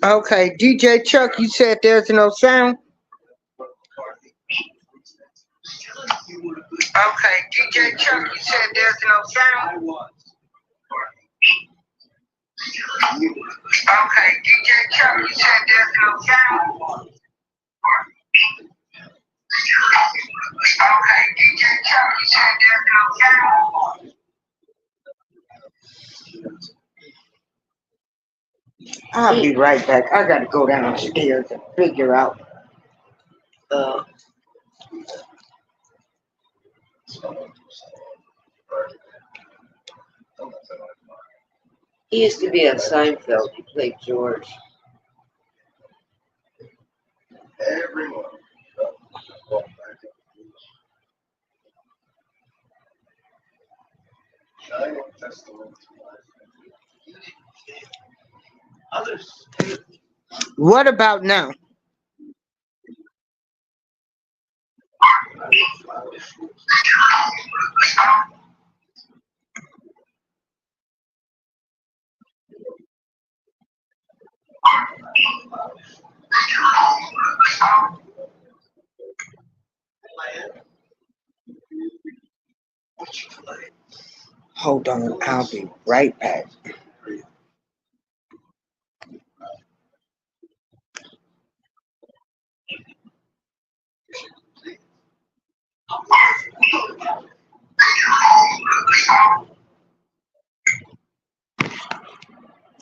Okay, DJ Chuck, you said there's no sound. Okay, DJ Chuck, you said there's no sound. Okay, DJ Chuck, you said there's no sound. Okay, DJ Chuck, you said there's no sound. I'll be right back. I gotta go downstairs and figure out. Uh, He used to be on Seinfeld. He played George. what about now? Hold on, I'll be right back.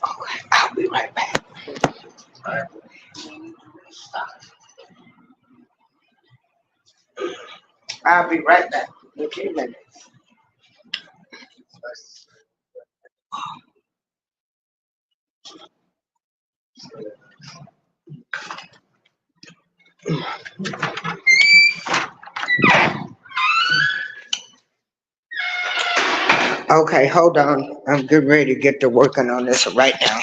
Okay, I'll be right back. I'll be right back in a few minutes. Okay, hold on. I'm getting ready to get to working on this right now.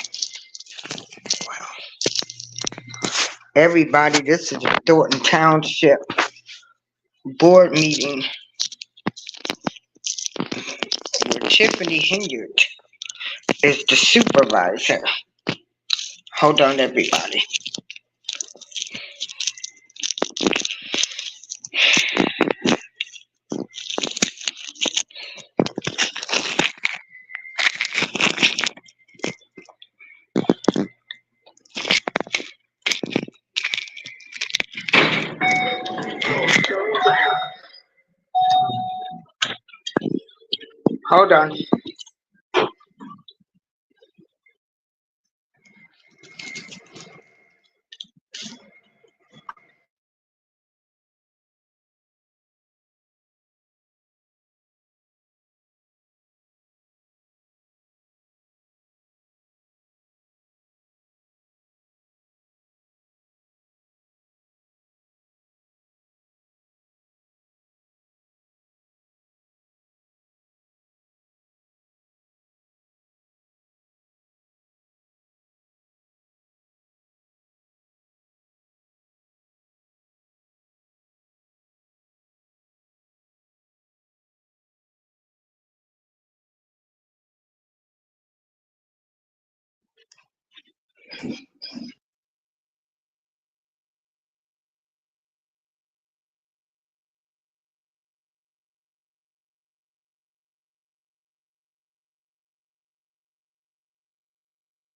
Everybody, this is the Thorton Township board meeting where Tiffany Hennard is the supervisor. Hold on, everybody. Hold on.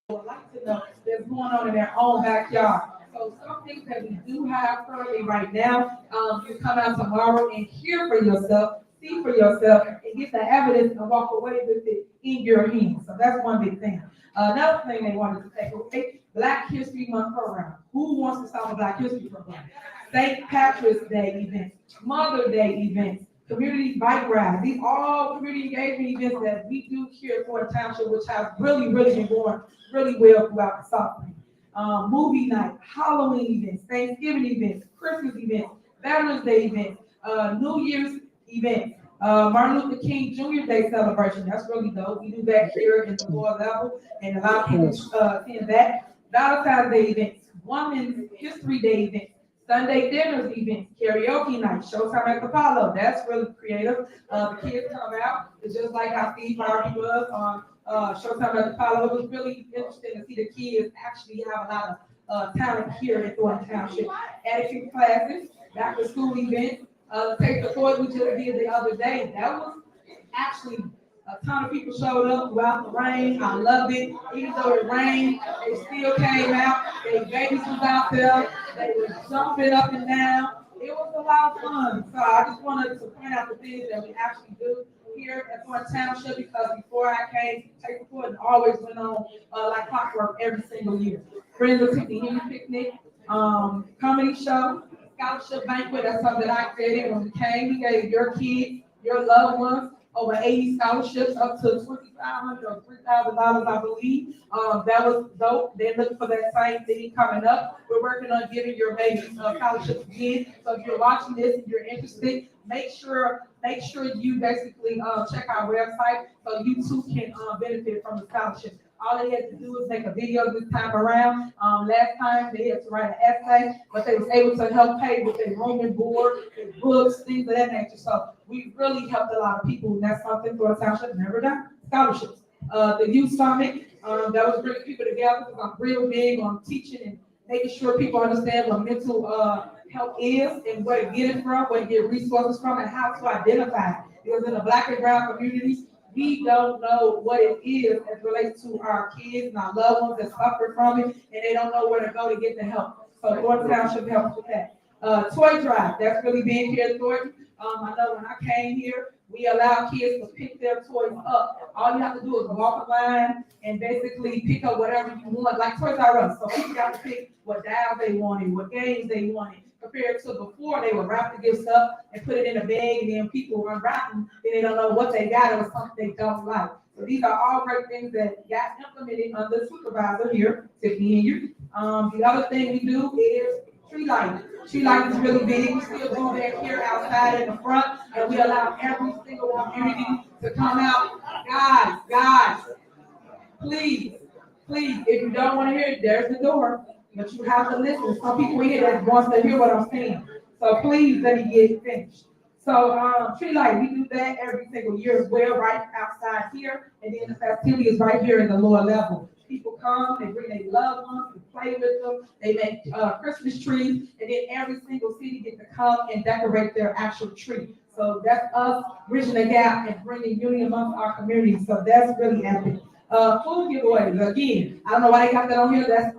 Would like to know that's going on in their own backyard. So some things that we do have currently right now, you come out tomorrow and hear for yourself, see for yourself, and get the evidence and walk away with it in your hands. So that's one big thing. Another thing they wanted to take away, Black History Month program. Who wants to start a Black History program? St. Patrick's Day events, Mother Day events, community bike rides. These all community engagement events that we do here at Thornton Township, which have really been going really well throughout the South. Movie night, Halloween events, Thanksgiving events, Christmas events, Veterans Day events, New Year's events, Martin Luther King Jr. Day celebration. That's really dope. We do that here in the lower level, and a lot of people attend that. Valentine's Day events, Women's History Day events, Sunday dinners events, karaoke night, showtime at the Apollo. That's really creative. The kids come out. It's just like how Steve Harvey was on Showtime at the Apollo. It was really interesting to see the kids actually have a lot of talent here in Thornton Township. Etiquette classes, back to school events, take the toys we just did the other day. That was actually a ton of people showed up throughout the rain. I loved it. Even though it rained, they still came out. Their babies was out there. They were jumping up and down. It was a lot of fun. So I just wanted to point out the things that we actually do here at Thornton Township because before I came, Take the Foot always went on like clockwork every single year. Friends of Tiffany picnic, comedy show, scholarship banquet. That's something that I created when we came. We gave your kids, your loved ones, over 80 scholarships up to $2,500 or $3,000, I believe. That was dope. They're looking for that same thing coming up. We're working on giving your babies scholarships again. So if you're watching this and you're interested, make sure you basically check our website so you too can benefit from the scholarship. All they had to do was make a video this time around. Last time they had to write an essay, but they was able to help pay with their room and board, their books, things of that nature. So we really helped a lot of people, and that's something for the township never done. Scholarships. The youth summit, that was bringing people together because I'm real big on teaching and making sure people understand what mental health is and where to get it from, where to get resources from, and how to identify it. Because in the Black and brown communities, we don't know what it is as relates to our kids and our loved ones that suffer from it, and they don't know where to go to get the help. So Thornton Township helps with that. Toy drive, that's really big here at Thornton. I know when I came here, we allow kids to pick their toys up. All you have to do is walk a line and basically pick up whatever you want, like Toys R Us. So people got to pick what dolls they wanted, what games they wanted. Compared to before, they would wrap the gifts up and put it in a bag, and then people unwrap them, and they don't know what they got or something they don't like. So these are all great things that got implemented under the supervisor here, Tiffany and you. The other thing we do is tree lighting. Tree lighting is really big. We still do that here outside in the front, and we allow every single community to come out. Guys, please, if you don't want to hear it, there's the door. But you have to listen. Some people here that wants to hear what I'm saying. So please let me get it finished. So tree light, we do that every single year as well, right outside here. And then the festivity is right here in the lower level. People come, they bring their loved ones, we play with them, they make Christmas trees, and then every single city gets to come and decorate their actual tree. So that's us bridging the gap and bringing unity amongst our community. So that's really epic. Food giveaways, again, I don't know why they got that on here. That's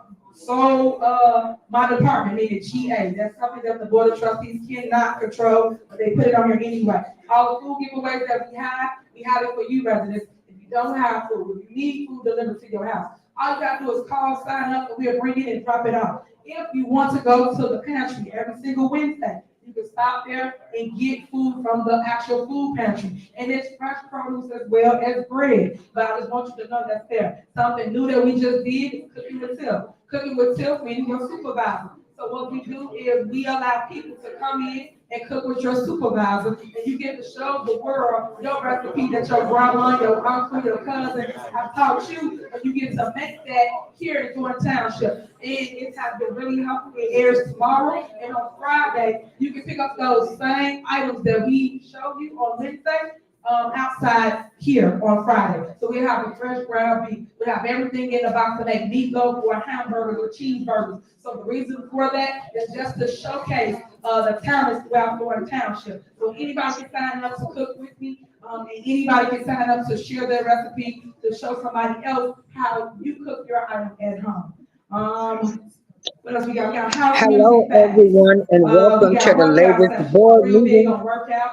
my department, meaning GA. That's something that the Board of Trustees cannot control, but they put it on here anyway. All the food giveaways that we have it for you residents. If you don't have food, if you need food delivered to your house, all you gotta do is call, sign up, and we'll bring it and drop it off. If you want to go to the pantry every single Wednesday, you can stop there and get food from the actual food pantry. And it's fresh produce as well as bread. But I just want you to know that's there. Something new that we just did is cooking with Tiff. Cooking with Tiff, meaning your supervisor. So what we do is we allow people to come in and cook with your supervisor, and you get to show the world your recipe that your grandma, your uncle, your cousin have taught you, and you get to make that here in Thornton Township. And it has been really helpful. It airs tomorrow, and on Friday, you can pick up those same items that we showed you on Wednesday. Outside here on Friday. So we have a fresh ground beef. We have everything in the box to make meatloaf or hamburgers or cheeseburgers. So the reason for that is just to showcase the talents throughout Thornton Township. So anybody can sign up to cook with me, and anybody can sign up to share their recipe to show somebody else how you cook your item at home. What else we got? We got Hello, everyone, and welcome to the latest board meeting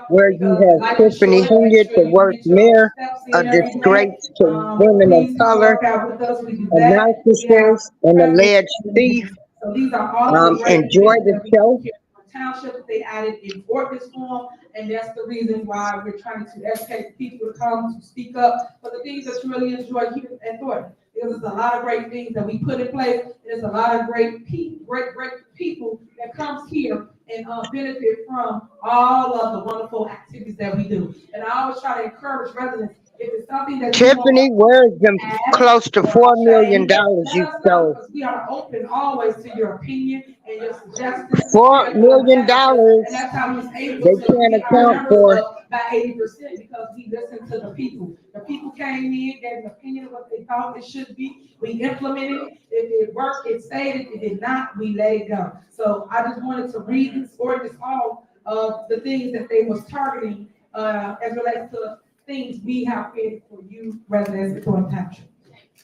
where you have Tiffany Hennard, the worst mayor, a disgrace to women of color, a narcissist, and alleged thief. Enjoy the show. Township, they added in ordinance form, and that's the reason why we're trying to educate people to come to speak up for the things that you really enjoy here at Thornton. Because there's a lot of great things that we put in place. There's a lot of great people that comes here and benefit from all of the wonderful activities that we do. And I always try to encourage residents, if it's something that Tiffany, where's them close to $4 million you stole? we are open always to your opinion and your suggestions. $4 million And that's how we was they able to can't get our account numbers for. up by 80% because we listened to the people. The people came in, gave an opinion of what they thought it should be. We implemented it. If it worked, it stayed. If it did not, we let it go. So I just wanted to read this ordinance all of the things that they was targeting as relates to things we have created for you residents of Thornton Township.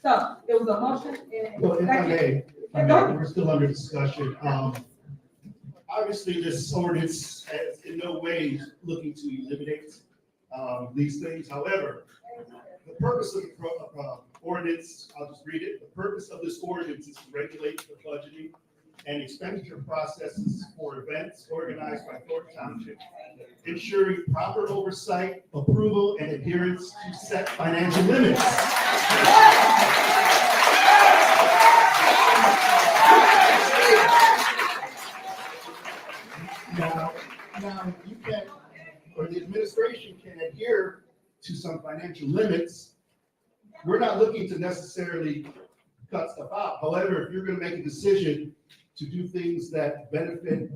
So there was a motion and Well, if I may, we're still under discussion. Obviously, this ordinance is in no way looking to eliminate these things. However, the purpose of the ordinance, I'll just read it. The purpose of this ordinance is to regulate the budgeting and expenditure processes for events organized by Thornton Township, ensuring proper oversight, approval, and adherence to set financial limits. Now you can, or the administration can adhere to some financial limits. We're not looking to necessarily cut stuff out. However, if you're going to make a decision to do things that benefit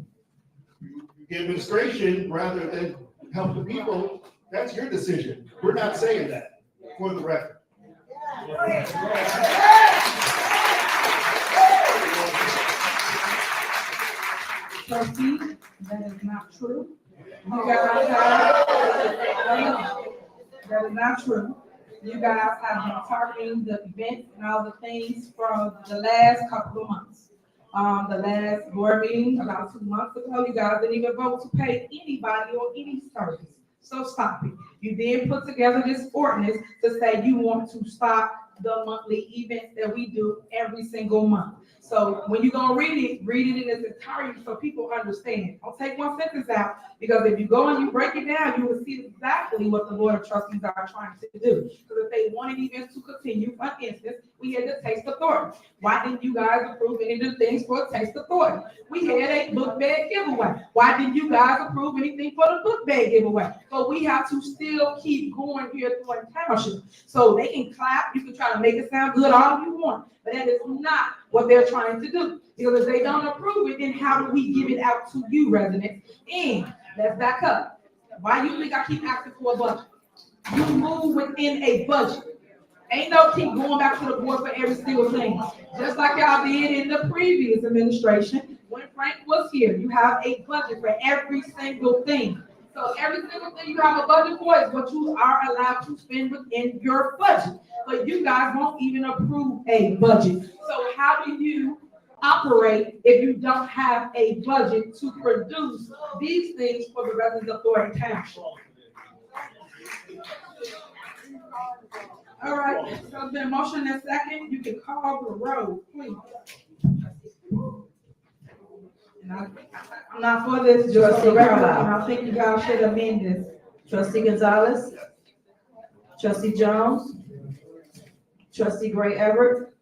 the administration rather than help the people, that's your decision. We're not saying that, for the record. Trustee, that is not true. You guys have, that is not true. You guys have been targeting the events and all the things from the last couple of months. The last board meeting about 2 months ago, you guys didn't even vote to pay anybody or any service. So stop it. You did put together this ordinance to say you want to stop the monthly events that we do every single month. So when you're gonna read it in its entirety so people understand. Don't take one sentence out, because if you go and you break it down, you will see exactly what the Board of Trustees are trying to do. Because if they wanted events to continue, for instance, we had the Taste of Thornton. Why didn't you guys approve any of the things for a Taste of Thornton? We had a book bag giveaway. Why didn't you guys approve anything for the book bag giveaway? So we have to still keep going here at Thornton Township. So they can clap, you can try to make it sound good all you want, but that is not what they're trying to do. Because if they don't approve it, then how do we give it out to you residents? And let's back up. Why you think I keep asking for a budget? You move within a budget. Ain't no keep going back to the board for every single thing. Just like y'all did in the previous administration, when Frank was here, you have a budget for every single thing. So every single thing you have a budget for is what you are allowed to spend within your budget. But you guys won't even approve a budget. So how do you operate if you don't have a budget to produce these things for the residents of Thornton Township? All right, so there's been a motion and a second. You can call the roll, please. And I'm not for this, just for the record, and I think you guys should amend this. Trustee Gonzalez? Trustee Jones? Trustee Gray Everett?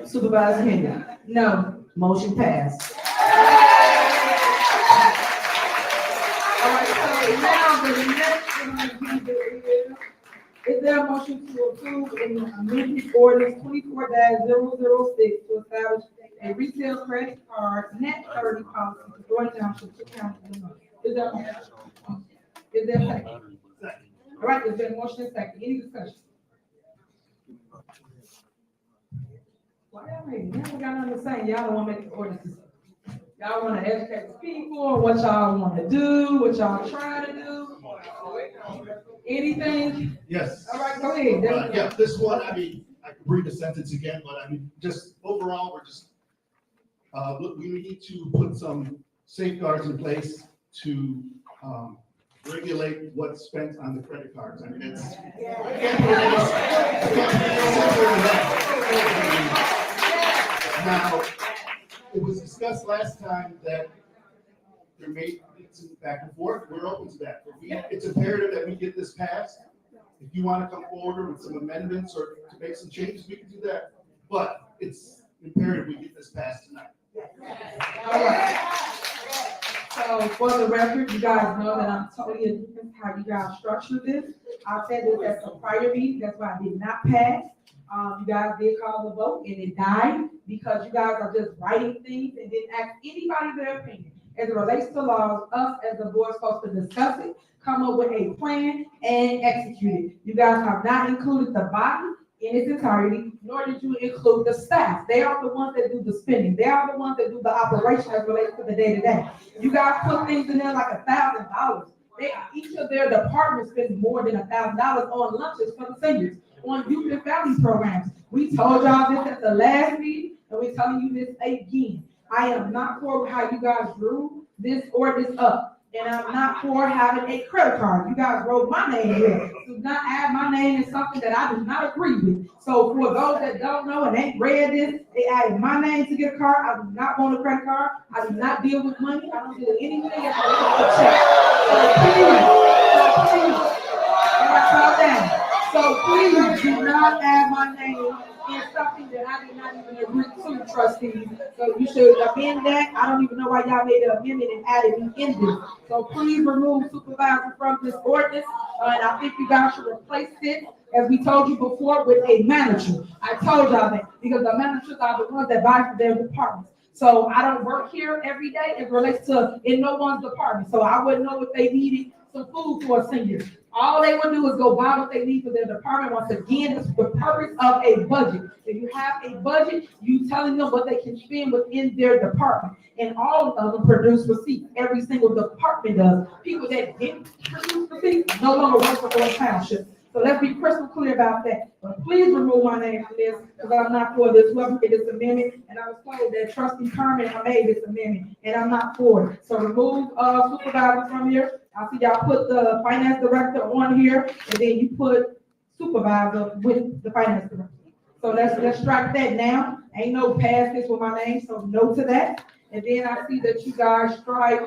Supervisor Hennard? No. Motion passed. All right, so now the next one is there a motion to approve an amended ordinance 24-006 to establish a retail credit card net 30 policy for Thornton Township to count the month? Is there a motion? Is there a second? All right, is there a motion and second? Any discussion? Why y'all ain't never got nothing to say? Y'all don't want to make the ordinances. Y'all want to educate the people on what y'all want to do, what y'all trying to do. Anything? Yes. All right, go ahead. Yeah, this one, I mean, I could read the sentence again, but I mean, just overall, we're just, look, we need to put some safeguards in place to regulate what's spent on the credit cards. I mean, it's, I can't put any simpler than that. Now, it was discussed last time that there may be some back and forth. We're open to that. It's imperative that we get this passed. If you want to come forward with some amendments or to make some changes, we can do that. But it's imperative we get this passed tonight. All right. So for the record, you guys know that I'm totally against how you guys structured this. I said this at the prior meeting, that's why I did not pass. You guys did call the vote and it died because you guys are just writing things and didn't ask anybody their opinion. As it relates to laws, us as the board are supposed to discuss it, come up with a plan and execute it. You guys have not included the body in its entirety, nor did you include the staff. They are the ones that do the spending. They are the ones that do the operation as relates to the day-to-day. You guys put things in there like $1,000. Each of their departments spends more than $1,000 on lunches for the seniors, on youth and family programs. We told y'all this at the last meeting, and we're telling you this again. I am not for how you guys drew this ordinance up, and I'm not for having a credit card. You guys wrote my name here. Do not add my name in something that I do not agree with. So for those that don't know and ain't read this, they added my name to get a card. I do not want a credit card. I do not deal with money. I don't deal with anything as a check. So please do not add my name in something that I did not even agree to, trustees. So you should amend that. I don't even know why y'all made an amendment and added me in this. So please remove supervisor from this ordinance. And I think you guys should replace it, as we told you before, with a manager. I told y'all that because the managers are the ones that buy for their departments. So I don't work here every day. It relates to in no one's department. So I wouldn't know if they needed some food for a senior. All they would do is go buy what they need for their department. Once again, it's the purpose of a budget. If you have a budget, you telling them what they can spend within their department. And all of them produce receipts. Every single department does. People that didn't produce receipts no longer work for Thorton Township. So let's be crystal clear about that. But please remove my name from this because I'm not for this. Whoever made this amendment, and I was told that trustee Kerman made this amendment, and I'm not for it. So remove supervisor from here. I see y'all put the finance director on here, and then you put supervisor with the finance director. So let's strike that now. Ain't no past this with my name, so no to that. And then I see that you guys strike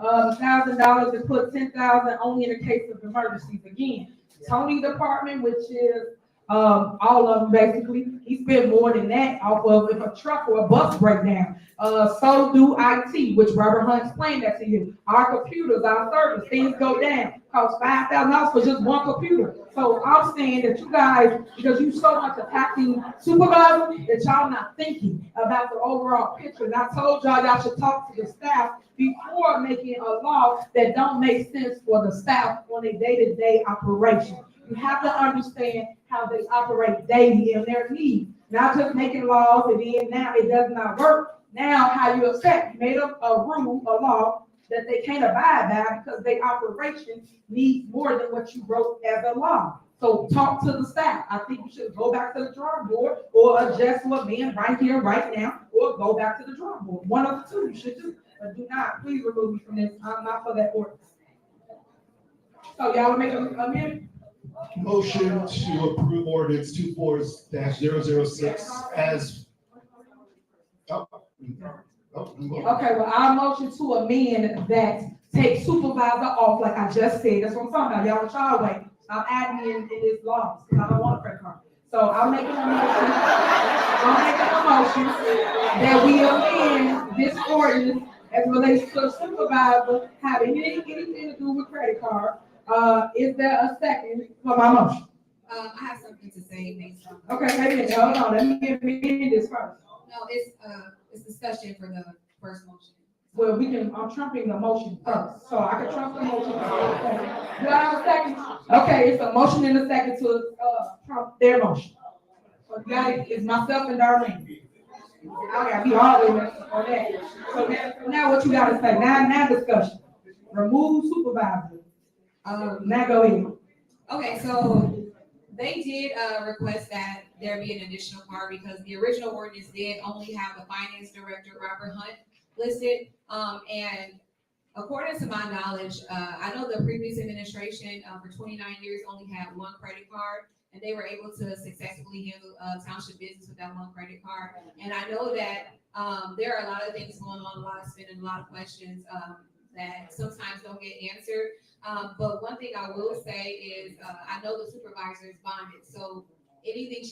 $1,000 and put $10,000 only in the case of emergencies. Again, Tony department, which is all of them basically, he spent more than that off of if a truck or a bus breakdown. So do IT, which Robert Hunt explained that to you. Our computers, our servers, things go down. Cost $5,000 for just one computer. So I'm saying that you guys, because you so much attacking supervisors, that y'all not thinking about the overall picture. And I told y'all should talk to the staff before making a law that don't make sense for the staff on a day-to-day operation. You have to understand how they operate daily in their needs, not just making laws and then now it does not work. Now how you accept, you made a rule, a law that they can't abide by because their operation needs more than what you wrote as a law. So talk to the staff. I think you should go back to the drawing board or adjust what being right here, right now, or go back to the drawing board. One of the two you should do. But do not, please remove me from this. I'm not for that ordinance. So y'all make a amendment? Motion to approve ordinance 24-006 as. Okay, well, our motion to amend that take supervisor off, like I just said. That's what I'm talking about. Y'all child wait. I'm adding in this law because I don't want a credit card. So I'm making a motion. That we amend this ordinance as relates to a supervisor having anything to do with credit card. Is there a second for my motion? I have something to say based on. Okay, wait a minute, hold on, let me amend this first. No, it's discussion for the first motion. Well, I'm trumping the motion first, so I can trump the motion. Okay. Do I have a second? Okay, it's a motion and a second to, trump their motion. So you got it, it's myself and Darlene. I gotta be all the way on that. So now what you gotta say, now discussion. Remove supervisor. Now go ahead. Okay, so they did request that there be an additional part because the original ordinance did only have the finance director, Robert Hunt, listed. And according to my knowledge, I know the previous administration for 29 years only had one credit card, and they were able to successfully handle township business with that one credit card. And I know that there are a lot of things going on, a lot of spending, a lot of questions that sometimes don't get answered. But one thing I will say is I know the supervisor is bonded, so anything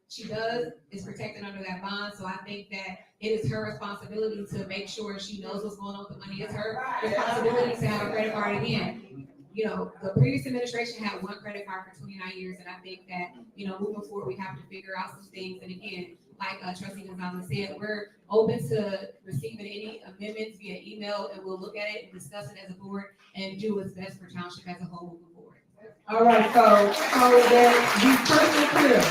she does is protected under that bond. So I think that it is her responsibility to make sure she knows what's going on with the money. It's her responsibility to have a credit card again. you know, the previous administration had one credit card for 29 years, and I think that, you know, moving forward, we have to figure out some things. And again, like Trustee Gonzalez said, we're open to receiving any amendments via email, and we'll look at it and discuss it as a board and do what's best for Township as a whole moving forward. All right, so that be crystal clear.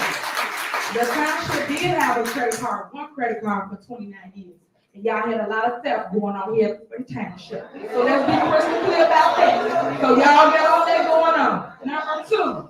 The township did have a credit card, one credit card for 29 years. And y'all had a lot of theft going on here in Township. So let's be crystal clear about that. So y'all got all that going on. Number two,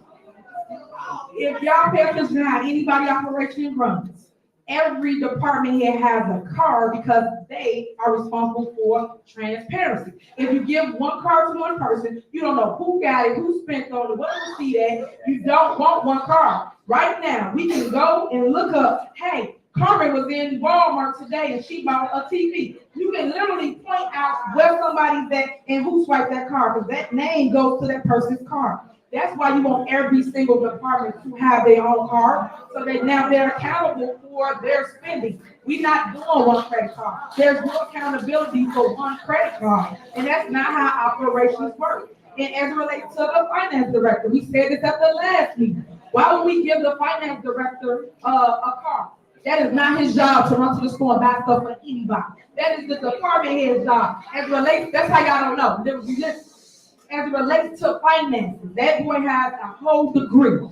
if y'all pay attention to how anybody operation runs, every department here has a card because they are responsible for transparency. If you give one card to one person, you don't know who got it, who spent on it, what you see that, you don't want one card. Right now, we can go and look up, hey, Carmen was in Walmart today and she bought a TV. You can literally point out where somebody's at and who swiped that card, because that name goes to that person's card. That's why you want every single department to have their own card, so that now they're accountable for their spending. We're not doing one credit card. There's no accountability for one credit card, and that's not how operations work. And as it relates to the finance director, we said this at the last meeting. Why would we give the finance director a card? That is not his job to run to the store and buy stuff for anybody. That is the department head's job. As it relates, that's how y'all don't know. As it relates to finances, that boy has a whole degree.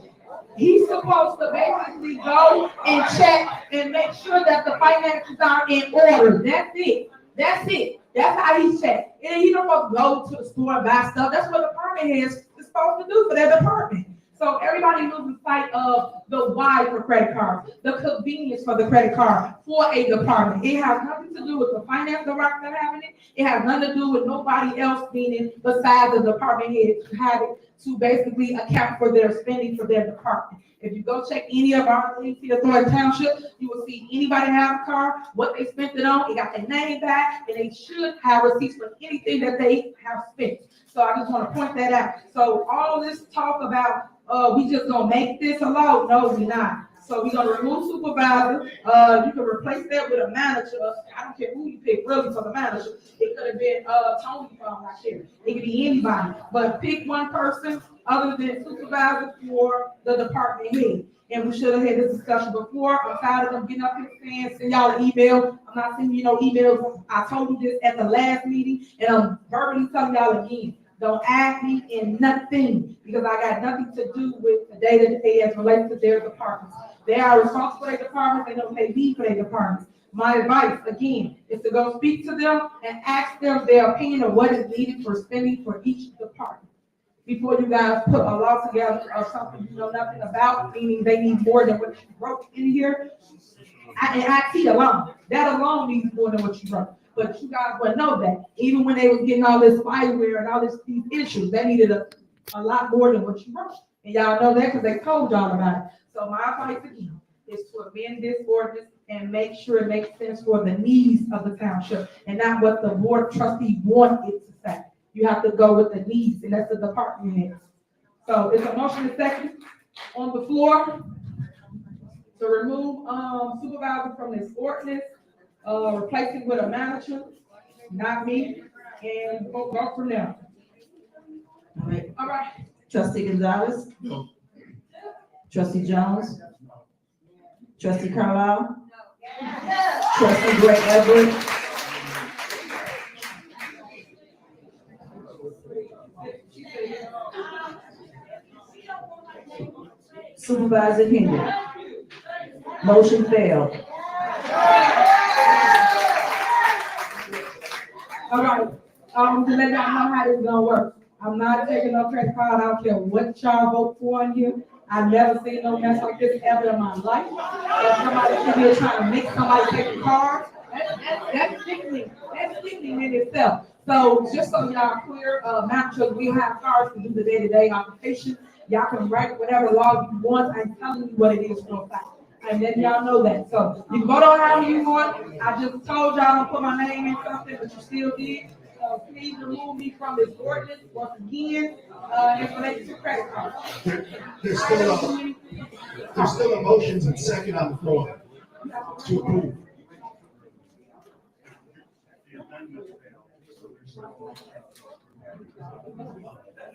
He's supposed to basically go and check and make sure that the finances are in order. That's it. That's it. That's how he checks. And he don't supposed to go to the store and buy stuff. That's what the department head is supposed to do for their department. So everybody loses sight of the why for credit cards, the convenience for the credit card for a department. It has nothing to do with the finance director having it. It has nothing to do with nobody else meaning besides the department head to have it to basically account for their spending for their department. If you go check any of our links here Thorton Township, you will see anybody have a car, what they spent it on, it got their name back, and they should have receipts for anything that they have spent. So I just want to point that out. So all this talk about we just gonna make this a law, no, we're not. So we're gonna remove supervisor. You can replace that with a manager. I don't care who you pick, really, for the manager. It could have been Tony from last year. It could be anybody, but pick one person other than supervisor for the department head. And we should have had this discussion before. I'm tired of them getting up here saying, send y'all an email. I'm not sending you no emails. I told you this at the last meeting, and I'm verbally telling y'all again. Don't ask me in nothing, because I got nothing to do with the day-to-day as relates to their departments. They are responsible for their departments. They don't pay me for their departments. My advice, again, is to go speak to them and ask them their opinion of what is needed for spending for each department. Before you guys put a law together of something you know nothing about, meaning they need more than what you wrote in here. And IT alone, that alone needs more than what you wrote. But you guys would know that even when they was getting all this spyware and all these issues, they needed a lot more than what you wrote. And y'all know that because they told y'all about it. So my advice again is to amend this ordinance and make sure it makes sense for the needs of the township and not what the board of trustees want it to say. You have to go with the needs, and that's the department heads. So it's a motion and second on the floor to remove supervisor from this ordinance. Replace it with a manager, not me, and we'll go from there. All right. Trustee Gonzalez. No. Trustee Jones. Trustee Carlisle. Trustee Gray Everett. Supervisor Hennard. Motion failed. All right, to let y'all know how this is gonna work. I'm not taking no credit card. I don't care what y'all vote for in here. I've never seen no mess like this ever in my life. If somebody sitting here trying to make somebody take a card, that's sickening. That's sickening in itself. So just so y'all clear, managers, we have cards to do the day-to-day occupation. Y'all can write whatever law you want. I'm telling you what it is for a fact. And then y'all know that. So you can vote on however you want. I just told y'all to put my name in something, but you still did. Please remove me from this ordinance once again. It's related to credit cards. There's still a motions and second on the floor to approve.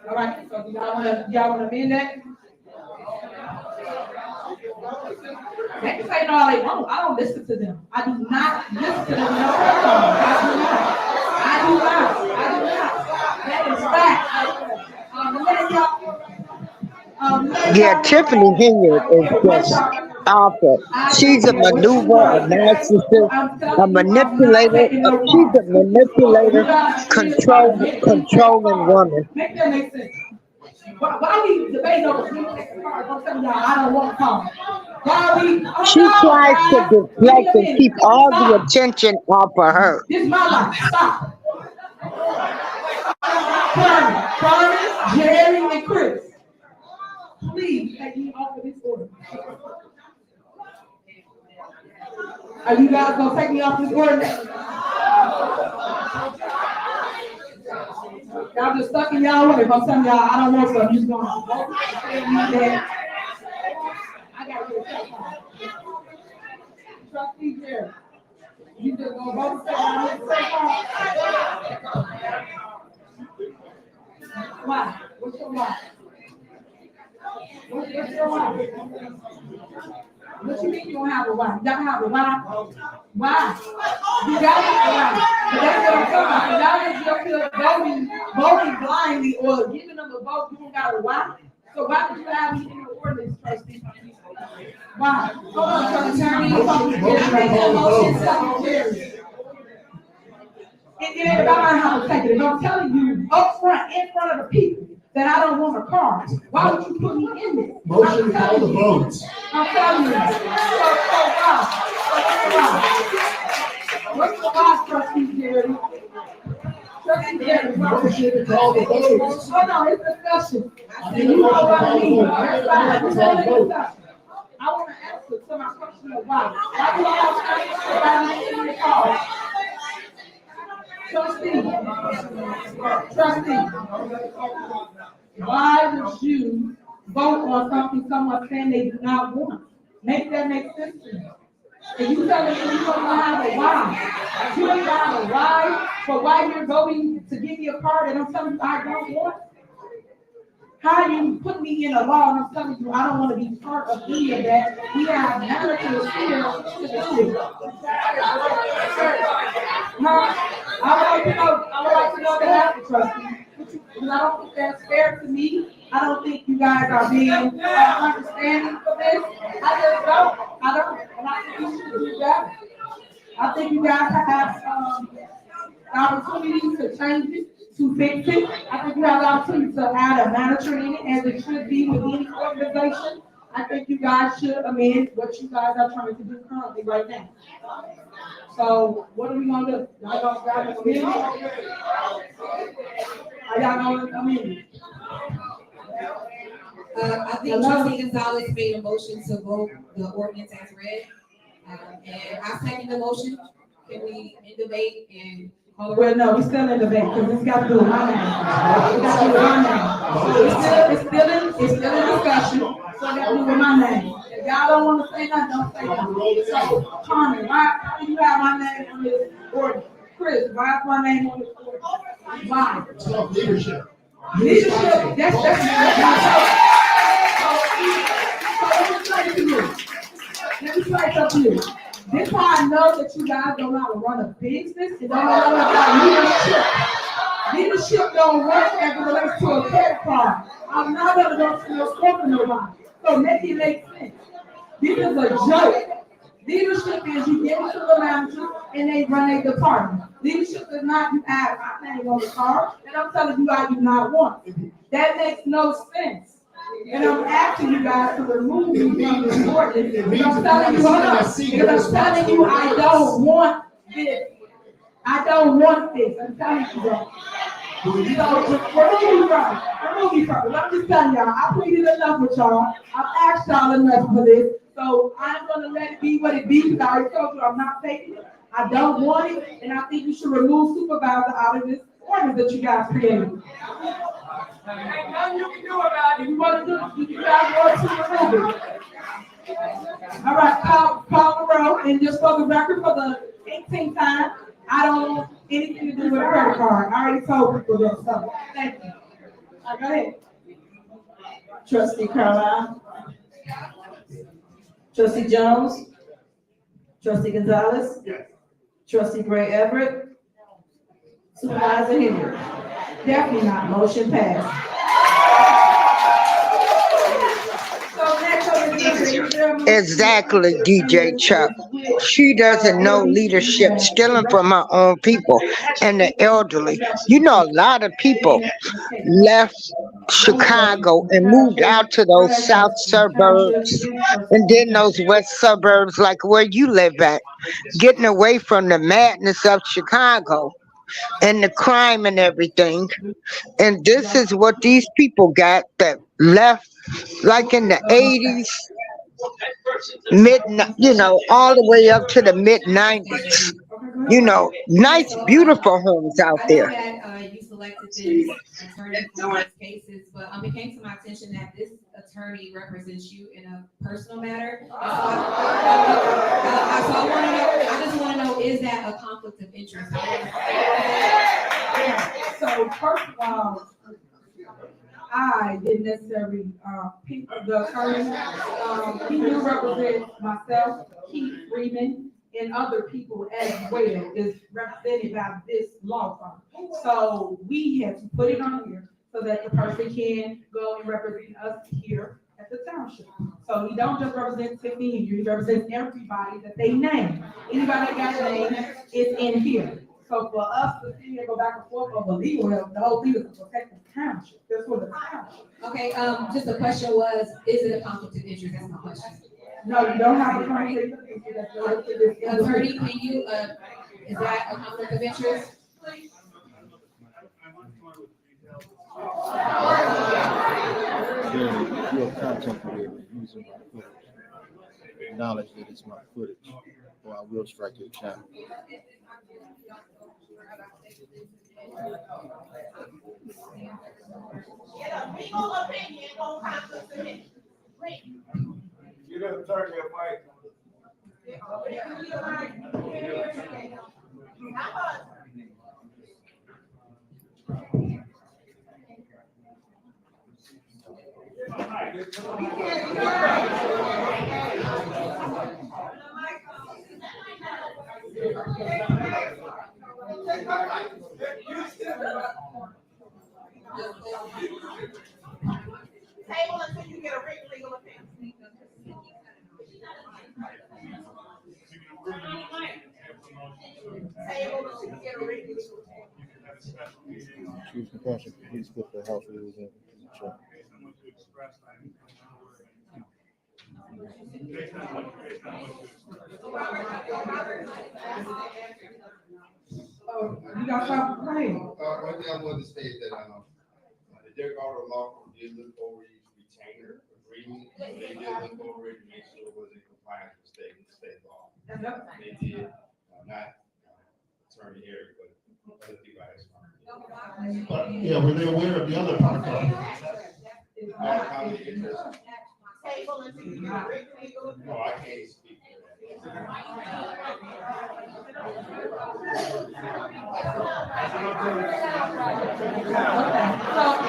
All right, so y'all wanna amend that? They can say no all they want. I don't listen to them. I do not listen to them. No, I do not. That is fact. Yeah, Tiffany Hennard is just awful. She's a maneuver, a narcissist, a manipulator. She's a manipulator, controlling woman. Make that make sense. Why we debating over the car? Don't tell me y'all I don't want a car. She tries to deflect and keep all the attention off of her. This is my life. Stop. Carmen, Jerry, and Chris. Please take me off of this order. Are you guys gonna take me off this order? Y'all just stuck in y'all way. If I'm telling y'all I don't want to, I'm just going to I gotta get a check on. Trustee Jerry. You just gonna vote to why? What's your why? What's your why? What you mean you don't have a why? You gotta have a why. Why? You gotta have a why. But that's what I'm talking about. Y'all just voting blindly or giving them a vote, you don't got a why. So why did you have me in the ordinance, trustee? Why? Hold on, attorney. I make a motion to it ain't about how to take it. If I'm telling you up front, in front of the people, that I don't want a car, why would you put me in this? Motion to call the vote. I'm telling you. What's the why, trustee Jerry? Trustee Jerry. Motion to call the vote. Oh, no, it's discussion. You know what I mean. I want to answer to my question of why. Why do I have to in the car? Trustee, why would you vote on something someone saying they do not want? Make that make sense to me. And you telling me you don't have a why. You don't have a why for why you're voting to give me a card and I'm telling you I don't want. How you put me in a law and I'm telling you I don't want to be part of any of that. We have managers here to do it. I would like to know the answer, trustee. Because I don't think that's fair to me. I don't think you guys are being understanding for this. I just don't. And I think you should do that. I think you guys have opportunities to change it, to fix it. I think you have the opportunity to add a manager in it, as it should be with any organization. I think you guys should amend what you guys are trying to do currently right now. So what are we gonna do? Y'all gonna amend it? Are y'all gonna amend it? I think trustee Gonzalez made a motion to vote the ordinance as read. And I second the motion. Can we debate and call the Well, no, we're still in debate because it's got to do with my name. It's got to do with my name. It's still in discussion, so it got to do with my name. If y'all don't want to say nothing, don't say nothing. So, Connie, why do you have my name on this ordinance? Chris, why is my name on this ordinance? Why? It's called leadership. Leadership, that's let me try something new. This is how I know that you guys don't know how to run a business and don't know about leadership. Leadership don't work as it relates to a credit card. I'm not gonna go to no step with nobody. So make it make sense. This is a joke. Leadership is you give it to the manager and they run a department. Leadership is not you add my name on the card and I'm telling you I do not want it. That makes no sense. And I'm asking you guys to remove me from this ordinance. Because I'm telling you, hold on. Because I'm telling you I don't want this. I don't want this. I'm telling you that. So remove me from it. I'm just telling y'all, I pleaded enough with y'all. I've asked y'all enough for this. So I'm gonna let it be what it be, because I already told you I'm not taking it. I don't want it, and I think you should remove supervisor out of this ordinance that you guys created. Ain't nothing you can do about it. You want to do, you guys want to remove it. All right, call the roll, and just for the record, for the 18th time, I don't want anything to do with a credit card. I already told people that stuff. Thank you. Go ahead. Trustee Carlisle. Trustee Jones. Trustee Gonzalez. Yes. Trustee Gray Everett. Supervisor Hennard. Definitely not. Motion passed. So next on the agenda. Exactly, DJ Chuck. She doesn't know leadership, stealing from her own people and the elderly. You know, a lot of people left Chicago and moved out to those south suburbs and then those west suburbs, like where you live at, getting away from the madness of Chicago and the crime and everything. And this is what these people got that left like in the 80s, all the way up to the mid 90s. Nice, beautiful homes out I know there. that you selected this attorney for these cases, but it came to my attention that this attorney represents you in a personal matter. And so I want to know, I just want to know, is that a conflict of interest? Yeah. So first of all, I didn't necessarily pick the attorney. He do represent myself, Keith Freeman, and other people as well is represented by this law firm. So we had to put it on here so that the person can go and represent us here at the township. So he don't just represent Tiffany, he represents everybody that they name. Anybody that got a name is in here. So for us to see and go back and forth over legal help, the whole thing is to protect the township. That's what the township. Okay, just the question was, is it a conflict of interest? That's my question. No, you don't have a conflict of interest. Attorney, can you, is that a conflict of interest? You are content creator using my footage. Acknowledge that it's my footage, or I will strike your channel. You gotta turn your mic. Table until you get a written legal opinion. Table until you get a written legal opinion. Choose compassion. Please put the house rules in the chat. Oh, you got something to say? One thing I wanted to say is that, the Derek Auto Law Firm did look over each retainer agreement. They did look over it to make sure it was in compliance with state law. They did, not Attorney Eric, but other people at his firm. But, yeah, were they aware of the other part? Conflict of interest? Table until you get a written legal opinion. No, I can't speak to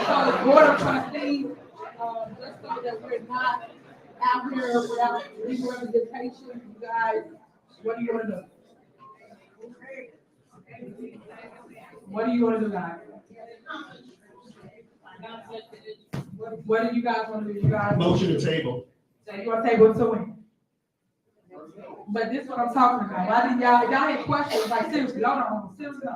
So the board of trustees, just so that we're not out here without legal representation, you guys, what do you want to do? What do you want to do, guys? What do you guys want to do? You guys? Motion to table. So you want to table it to win? But this is what I'm talking about. Why did y'all, if y'all had questions, like seriously, y'all don't, seriously,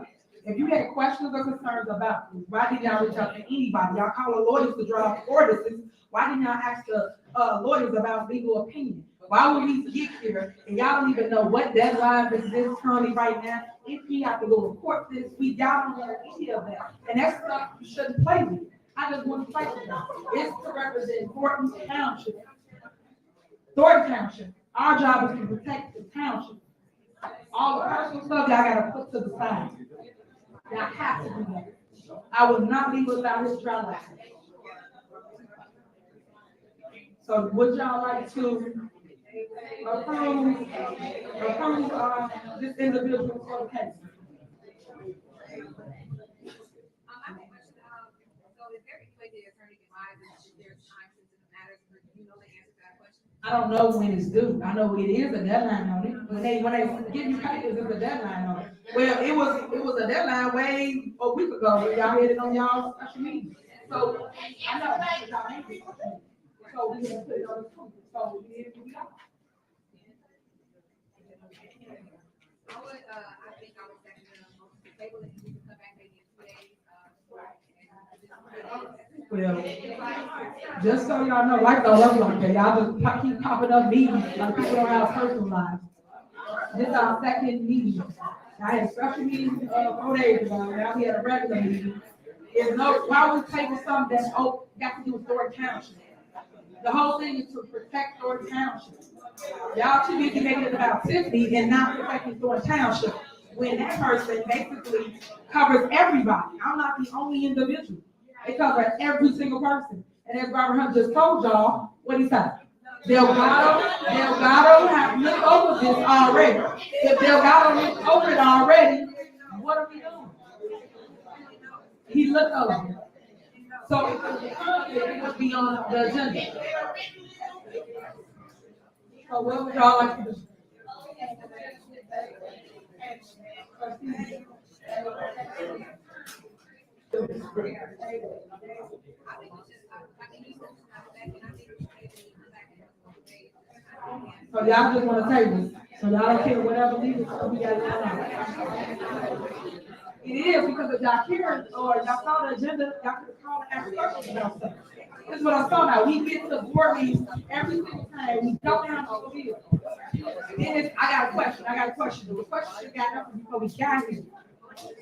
if you had questions or concerns about this, why didn't y'all reach out to anybody? Y'all call the lawyers to draw up ordinances. Why didn't y'all ask the lawyers about legal opinion? Why would we get here and y'all don't even know what deadline exists currently right now? If he have to go report this, y'all don't know any of that. And that's stuff you shouldn't play with. I just want to play with them. It's to represent Thorton Township. Thorton Township. Our job is to protect the township. All the personal stuff y'all gotta put to the side. Y'all have to do that. I would not leave without his driver's license. So would y'all like to approve this individual for the case? attorney can advise us if there's time sensitive matters, or do you know the answer to that question? I don't know when it's due. I know it is a deadline on it. When they give you papers, there's a deadline on it. Well, it was a deadline way a week ago when y'all had it on y'all special meeting. So I know. So we can put it on the phone. So we got. I think I would second the table and you can come back maybe in 2 days. Well, just so y'all know, like all of like that, y'all just keep popping up meetings, like people don't have personal lives. This is our second meeting. I had a special meeting, 4 days ago, now we had a regular meeting. Why would we table something that's, got to do with Thorton Township? The whole thing is to protect Thorton Township. Y'all should be making it about Tiffany and not protecting Thorton Township, when that person basically covers everybody. I'm not the only individual. It covers every single person. And as Robert Hunt just told y'all, what he said? Delgado have looked over this already. If Delgado looked over it already, what are we doing? He looked over it. So it would be on the agenda. So what would y'all like to do? So y'all just want to table. So y'all don't care whatever legal stuff we got going on. It is because if y'all care or y'all saw the agenda, y'all could call and ask questions about stuff. This is what I'm talking about. We get to board meetings every single time. We don't have no deal. I got a question. The question got nothing before we got here.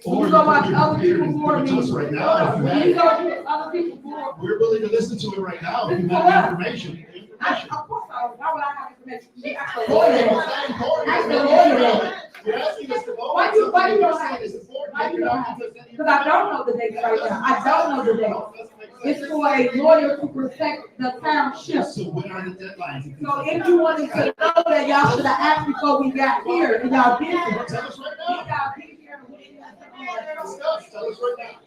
When you go watch other people's board meetings, right now, when you go to other people's board, we're willing to listen to it right now. If you have information. of course, why would I have information? Ask the lawyer. You're asking us to vote. Why you don't have it? Why you don't have it? Because I don't know the date right now. I don't know the date. It's for a lawyer to protect the township. So what are the deadlines? So if you wanted to know that, y'all should have asked before we got here, and y'all didn't. Tell us right now. Y'all been here. Discuss. Tell us right now.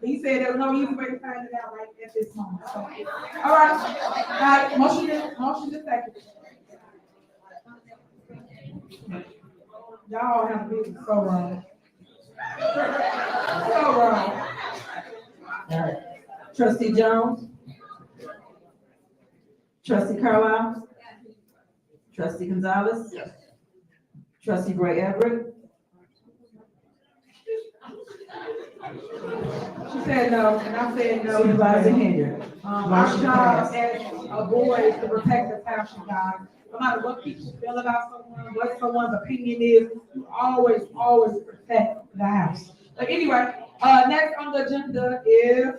He said there was no easy way to find it out right at this moment. So, all right, motion to second. Y'all have been so wrong. So wrong. All right. Trustee Jones. Trustee Carlisle. Trustee Gonzalez. Yes. Trustee Gray Everett. She said no, and I said no. Supervisor Hennard. Our job as a board is to protect the township, guys. No matter what people feel about someone, what someone's opinion is, you always protect the house. But anyway, next on the agenda is,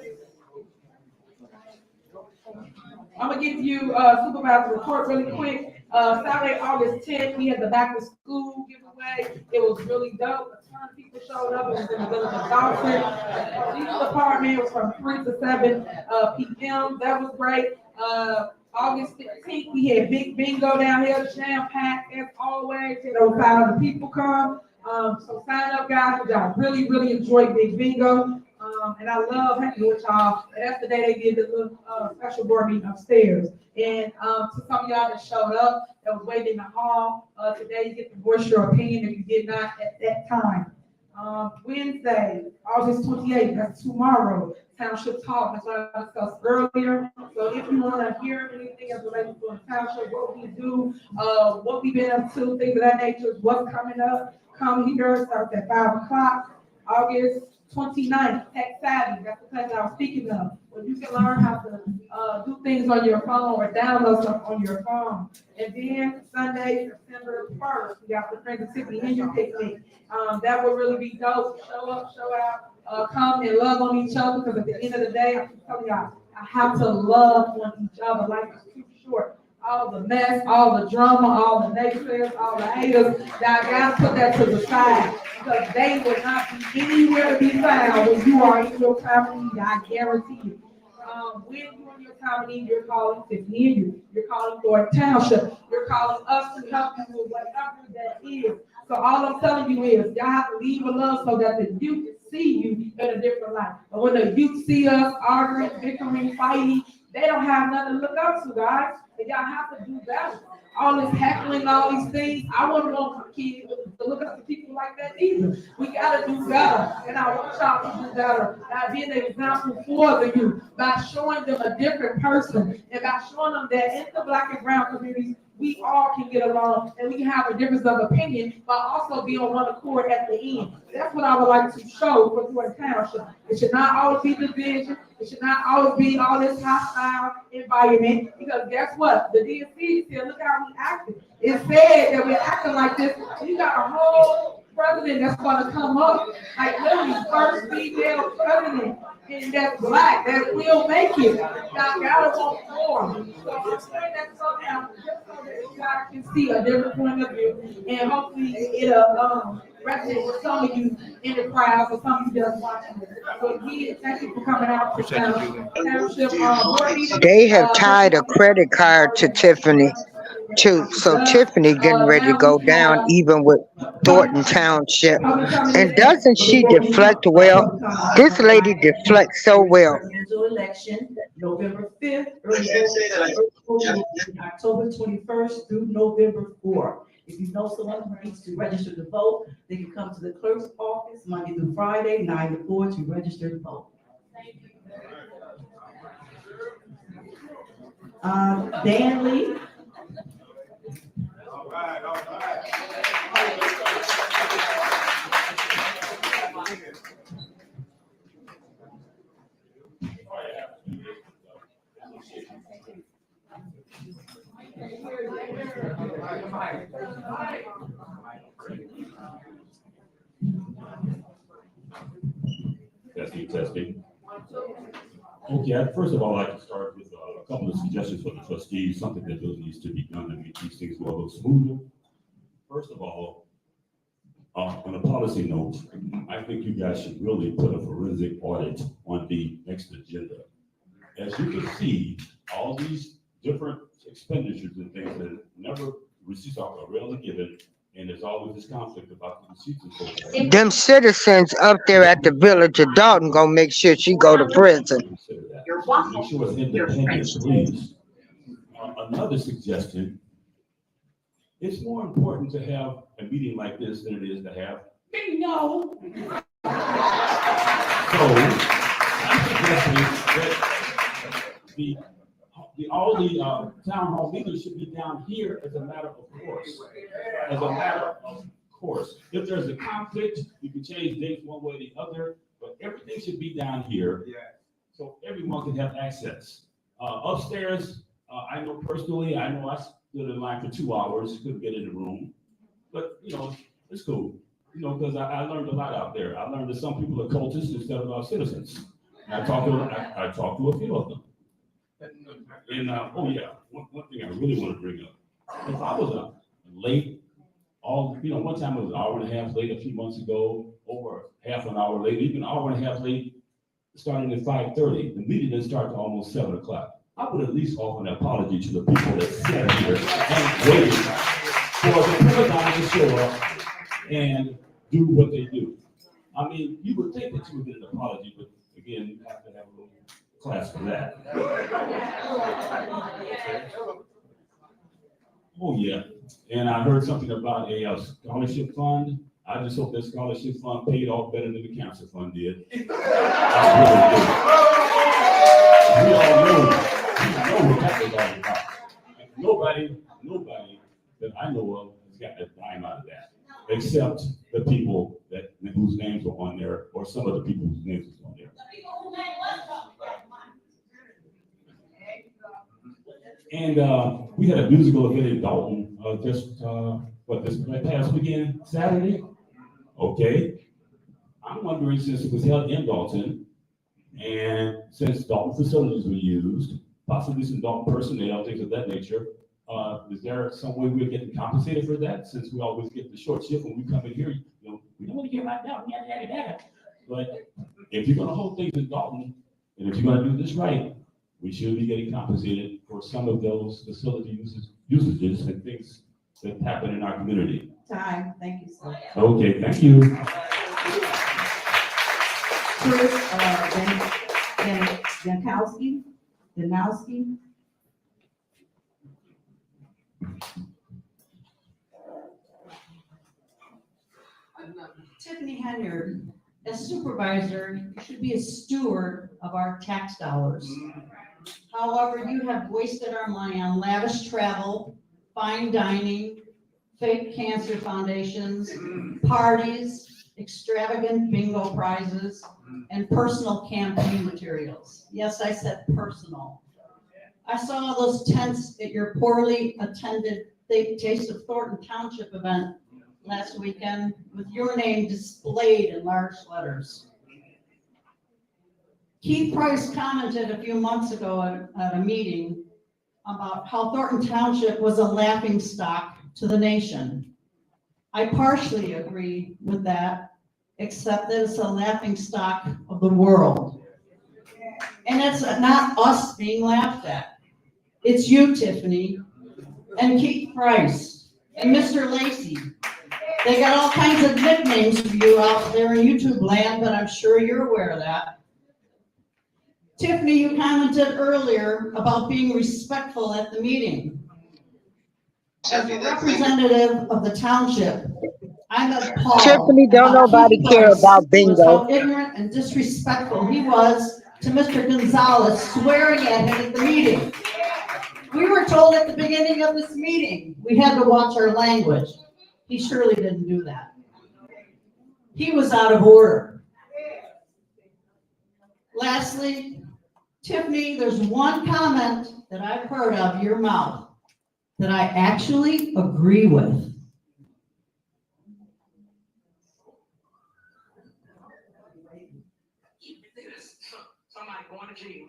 I'm gonna give you supervisor report really quick. Saturday, August 10th, we had the back to school giveaway. It was really dope. A ton of people showed up. It was in the village of Thorton. Police department was from 3 to 7 p.m. That was great. August 15th, we had big bingo down here, jam packed as always. You know, 500 people come. So sign up, guys. Y'all really enjoy big bingo. And I love hanging with y'all. And that's the day they did the little special board meeting upstairs. And to some of y'all that showed up, that was waiting in the hall, today you get to voice your opinion if you did not at that time. Wednesday, August 28th, that's tomorrow, Township Talk, that's what I discussed earlier. So if you want to hear anything as related to the township, what we do, what we've been up to, things of that nature, what's coming up, come here, starts at 5 o'clock. August 29th, Tech Savvy, that's the class I was speaking of, where you can learn how to do things on your phone or download stuff on your phone. And then Sunday, September 1st, we got the Friends of Tiffany Hennard picnic. That would really be dope. Show up, show out, come and love on each other, because at the end of the day, I keep telling y'all, I have to love on each other. Life is too short. All the mess, all the drama, all the naysayers, all the haters, y'all gotta put that to the side, because they will not be anywhere to be found when you are in your family, I guarantee you. when during your time of need, you're calling Tiffany and you're calling Thorton Township, you're calling us to help you with whatever that is. So all I'm telling you is, y'all have to leave with love so that the youth see you in a different light. But when the youth see us arguing, bickering, fighting, they don't have nothing to look up to, guys. And y'all have to do better. All this heckling, all these things. I wouldn't want my kids to look up to people like that either. We gotta do better. And I want y'all to do better. By being an example for the youth, by showing them a different person, and by showing them that in the Black and brown communities, we all can get along and we can have a difference of opinion, but also be on one accord at the end. That's what I would like to show for Thornton Township. It should not always be division. It should not always be all this hostile environment, because guess what? The DNC said, look how we acted. It said that we're acting like this. You got a whole president that's going to come up, like literally first female president, and that's Black, that will make it. Y'all gotta vote for him. So I'm saying that so now, just so that you guys can see a different point of view, and hopefully it'll resonate with some of you in the crowd, or some of you just watching this. So again, thank you for coming out. Township, They have tied a credit card to Tiffany too. So Tiffany getting ready to go down even with Thornton Township. And doesn't she deflect well? This lady deflects so well. Presidential election, November 5th, early voting, October 21st through November 4th. If you know someone who needs to register to vote, they can come to the clerk's office Monday through Friday, 9 to 4 to register to vote. Dan Lee. All right, all right. Testing. Okay, first of all, I'd like to start with a couple of suggestions for the trustees, something that needs to be done to make these things go a little smoother. First of all, on a policy note, I think you guys should really put a forensic audit on the next agenda. As you can see, all these different expenditures and things that never receipts are rarely given, and there's always this conflict about the receipts and so forth. Them citizens up there at the village of Dalton gonna make sure she go to prison. Consider that. Make sure it's independent, please. Another suggestion, it's more important to have a meeting like this than it is to have bingo. So I'm suggesting that all the town hall meetings should be down here as a matter of course. As a matter of course. If there's a conflict, you can change dates one way or the other, but everything should be down here. So everyone can have access. Upstairs, I know personally, I stood in line for 2 hours, couldn't get in the room. But, it's cool. Because I learned a lot out there. I learned that some people are cultists instead of citizens. And I talked to a few of them. And one thing I really want to bring up. If I was late, one time it was an hour and a half late a few months ago, over half an hour late, even an hour and a half late, starting at 5:30. The meeting didn't start till almost 7 o'clock. I would at least offer an apology to the people that sat here and waited for the paradigm to show up and do what they do. I mean, you would think that you would get an apology, but again, you have to have a little class for that. Oh, yeah. And I heard something about a scholarship fund. I just hope that scholarship fund paid off better than the cancer fund did. We all know what that was all about. Nobody that I know of has got a dime out of that, except the people whose names were on there, or some of the people whose names were on there. And we had a musical event in Dalton this past weekend, Saturday. Okay. I'm wondering, since it was held in Dalton, and since Dalton facilities were used, possibly some Dalton personnel, things of that nature, is there some way we're getting compensated for that? Since we always get the short shift when we come in here, we don't want to get right now. But if you're going to hold things in Dalton, and if you're going to do this right, we should be getting compensated for some of those facility usages and things that happen in our community. Time, thank you, sir. Okay, thank you. Chris, Danowski. Tiffany Hennard, as supervisor, you should be a steward of our tax dollars. However, you have wasted our money on lavish travel, fine dining, fake cancer foundations, parties, extravagant bingo prizes, and personal campaign materials. Yes, I said personal. I saw those tents at your poorly attended Taste of Thornton Township event last weekend with your name displayed in large letters. Keith Price commented a few months ago at a meeting about how Thornton Township was a laughingstock to the nation. I partially agree with that, except that it's a laughingstock of the world. And it's not us being laughed at. It's you, Tiffany, and Keith Price, and Mr. Lacey. They got all kinds of nicknames for you out there in YouTube land, but I'm sure you're aware of that. Tiffany, you commented earlier about being respectful at the meeting. As a representative of the township, I'm appalled. Tiffany, don't nobody care about bingo. How ignorant and disrespectful he was to Mr. Gonzalez, swearing at him at the meeting. We were told at the beginning of this meeting, we had to watch our language. He surely didn't do that. He was out of order. Lastly, Tiffany, there's one comment that I've heard out of your mouth that I actually agree with. Somebody going to jail.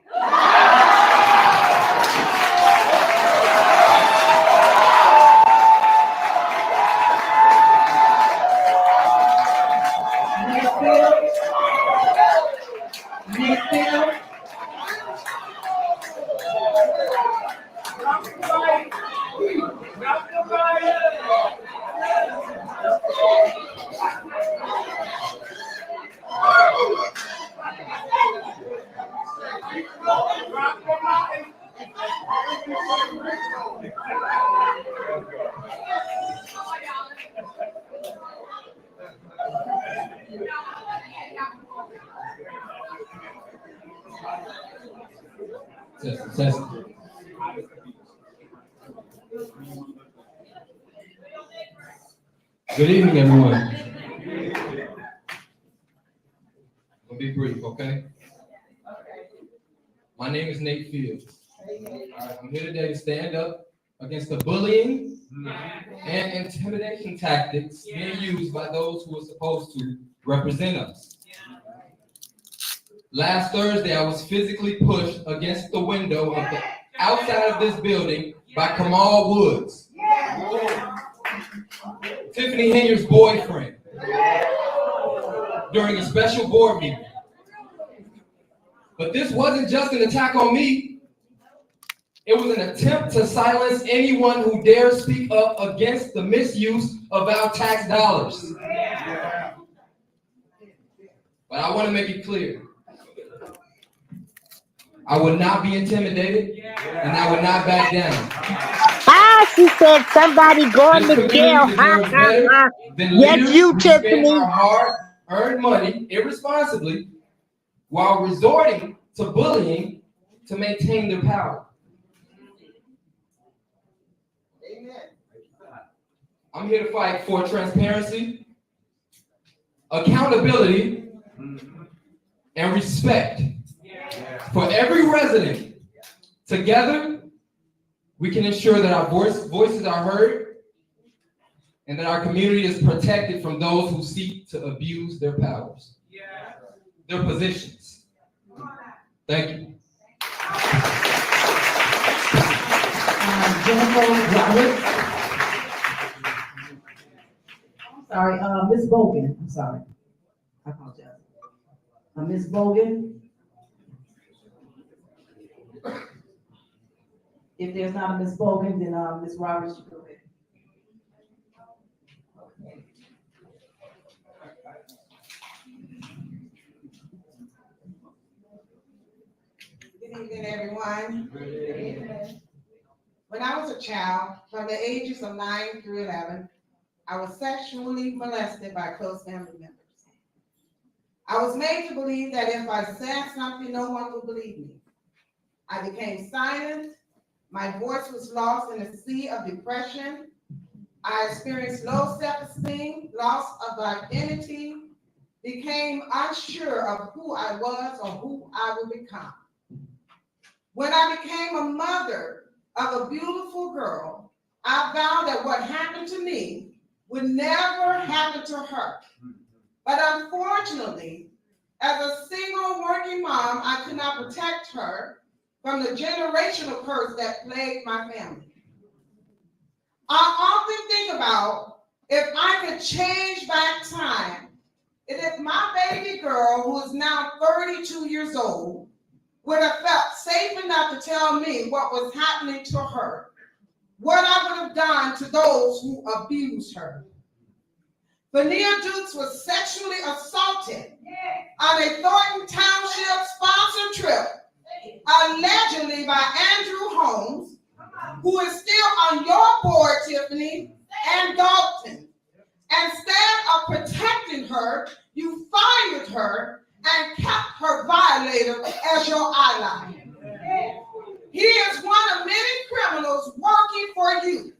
Test. Good evening, everyone. I'll be brief, okay? My name is Nate Fields. I'm here today to stand up against the bullying and intimidation tactics being used by those who are supposed to represent us. Last Thursday, I was physically pushed against the window of the outside of this building by Kamal Woods, Tiffany Hennard's boyfriend, during a special board meeting. But this wasn't just an attack on me. It was an attempt to silence anyone who dares speak up against the misuse of our tax dollars. But I want to make it clear. I would not be intimidated, and I would not back down. Ah, she said somebody going to jail. Yes, you, Tiffany. Our hard-earned money irresponsibly while resorting to bullying to maintain their power. I'm here to fight for transparency, accountability, and respect for every resident. Together, we can ensure that our voices are heard and that our community is protected from those who seek to abuse their powers, their positions. Thank you. Jennifer Roberts. Sorry, Ms. Bogan, I'm sorry. I apologize. Ms. Bogan. If there's not a Ms. Bogan, then, Ms. Roberts, you go ahead. Good evening, everyone. When I was a child, from the ages of 9 through 11, I was sexually molested by close family members. I was made to believe that if I said something, no one would believe me. I became silent. My voice was lost in a sea of depression. I experienced low self-esteem, loss of identity, became unsure of who I was or who I would become. When I became a mother of a beautiful girl, I vowed that what happened to me would never happen to her. But unfortunately, as a single working mom, I could not protect her from the generational curse that plagued my family. I often think about if I could change back time, and if my baby girl, who is now 32 years old, would have felt safe enough to tell me what was happening to her, what I would have done to those who abused her. Vanilla Dukes was sexually assaulted on a Thorton Township sponsored trip, allegedly by Andrew Holmes, who is still on your board, Tiffany, and Dalton. Instead of protecting her, you fired her and kept her violator as your ally. He is one of many criminals working for you.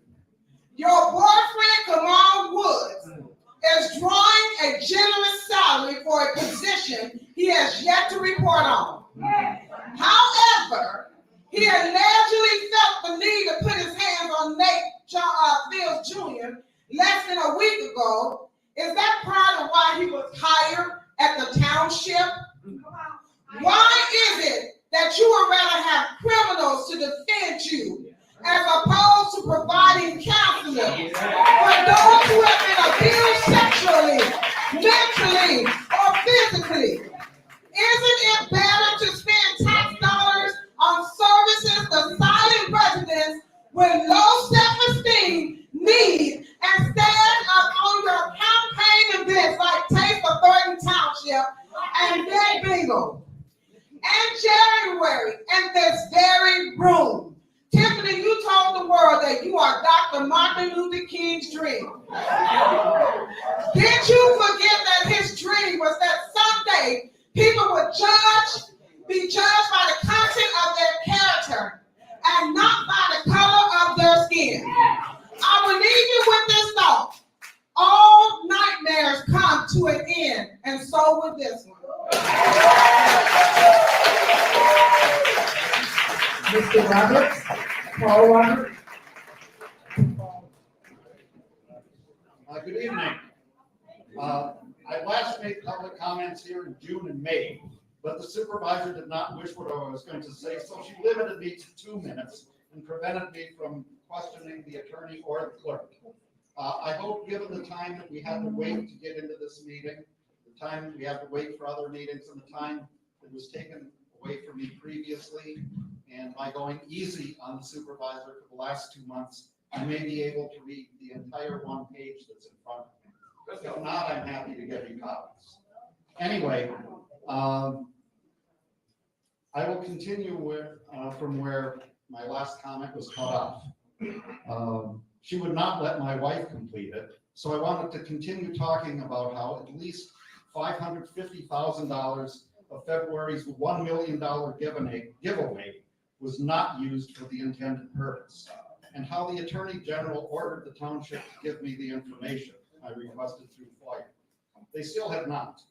Your boyfriend, Kamal Woods, is drawing a generous salary for a position he has yet to report on. However, he allegedly felt the need to put his hands on Nate Fields Jr. less than a week ago. Is that part of why he was hired at the township? Why is it that you would rather have criminals to defend you as opposed to providing counseling for those who have been abused sexually, mentally, or physically? Isn't it better to spend tax dollars on services the silent residents with low self-esteem need and stand up on your campaign events like Taste of Thornton Township and Dead Bingo? In January, in this very room, Tiffany, you told the world that you are Dr. Martin Luther King's dream. Did you forget that his dream was that someday people would be judged by the content of their character and not by the color of their skin? I will leave you with this thought. All nightmares come to an end, and so will this one. Mr. Roberts, Paul Roberts. Good evening. I last made public comments here in June and May, but the supervisor did not wish what I was going to say, so she limited me to 2 minutes and prevented me from questioning the attorney or the clerk. I hope, given the time that we had to wait to get into this meeting, the time we had to wait for other meetings, and the time that was taken away from me previously, and by going easy on the supervisor for the last 2 months, I may be able to read the entire one page that's in front of me. If not, I'm happy to give you copies. Anyway, I will continue from where my last comment was cut off. She would not let my wife complete it, so I wanted to continue talking about how at least $550,000 of February's $1 million giveaway was not used for the intended purpose, and how the Attorney General ordered the township to give me the information I requested through FOIA. They still have not.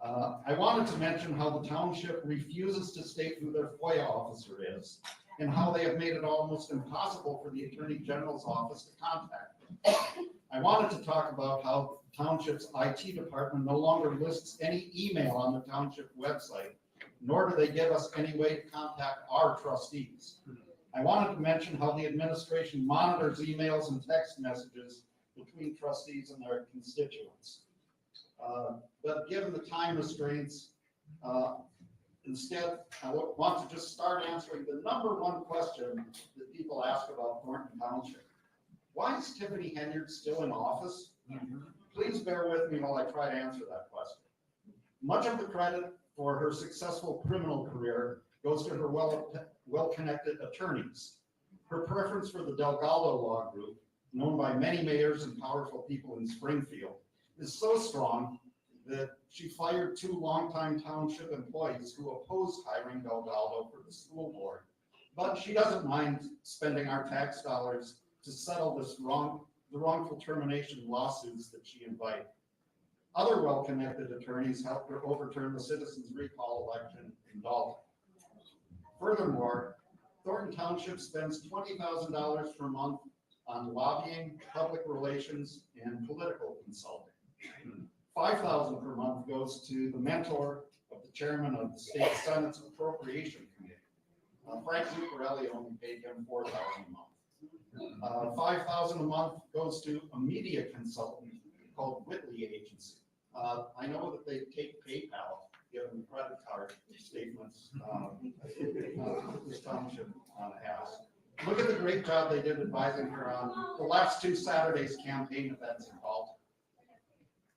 I wanted to mention how the township refuses to state who their FOIA officer is, and how they have made it almost impossible for the Attorney General's office to contact them. I wanted to talk about how the township's IT department no longer lists any email on the township website, nor do they give us any way to contact our trustees. I wanted to mention how the administration monitors emails and text messages between trustees and their constituents. But given the time restraints, Instead, I want to just start answering the number one question that people ask about Thornton Township. Why is Tiffany Hennard still in office? Please bear with me while I try to answer that question. Much of the credit for her successful criminal career goes to her well-connected attorneys. Her preference for the Delgado Law Group, known by many mayors and powerful people in Springfield, is so strong that she fired 2 longtime township employees who opposed hiring Delgado for the school board. But she doesn't mind spending our tax dollars to settle the wrongful termination lawsuits that she invited. Other well-connected attorneys helped her overturn the citizens' recall election in Dalton. Furthermore, Thornton Township spends $20,000 per month on lobbying, public relations, and political consulting. $5,000 per month goes to the mentor of the chairman of the state Senate's Appropriation Committee. Frank Zuccarelli only paid him $4,000 a month. $5,000 a month goes to a media consultant called Whitley Agency. I know that they take PayPal, given credit card statements this township has. Look at the great job they did advising her on the last 2 Saturdays campaign events in Dalton.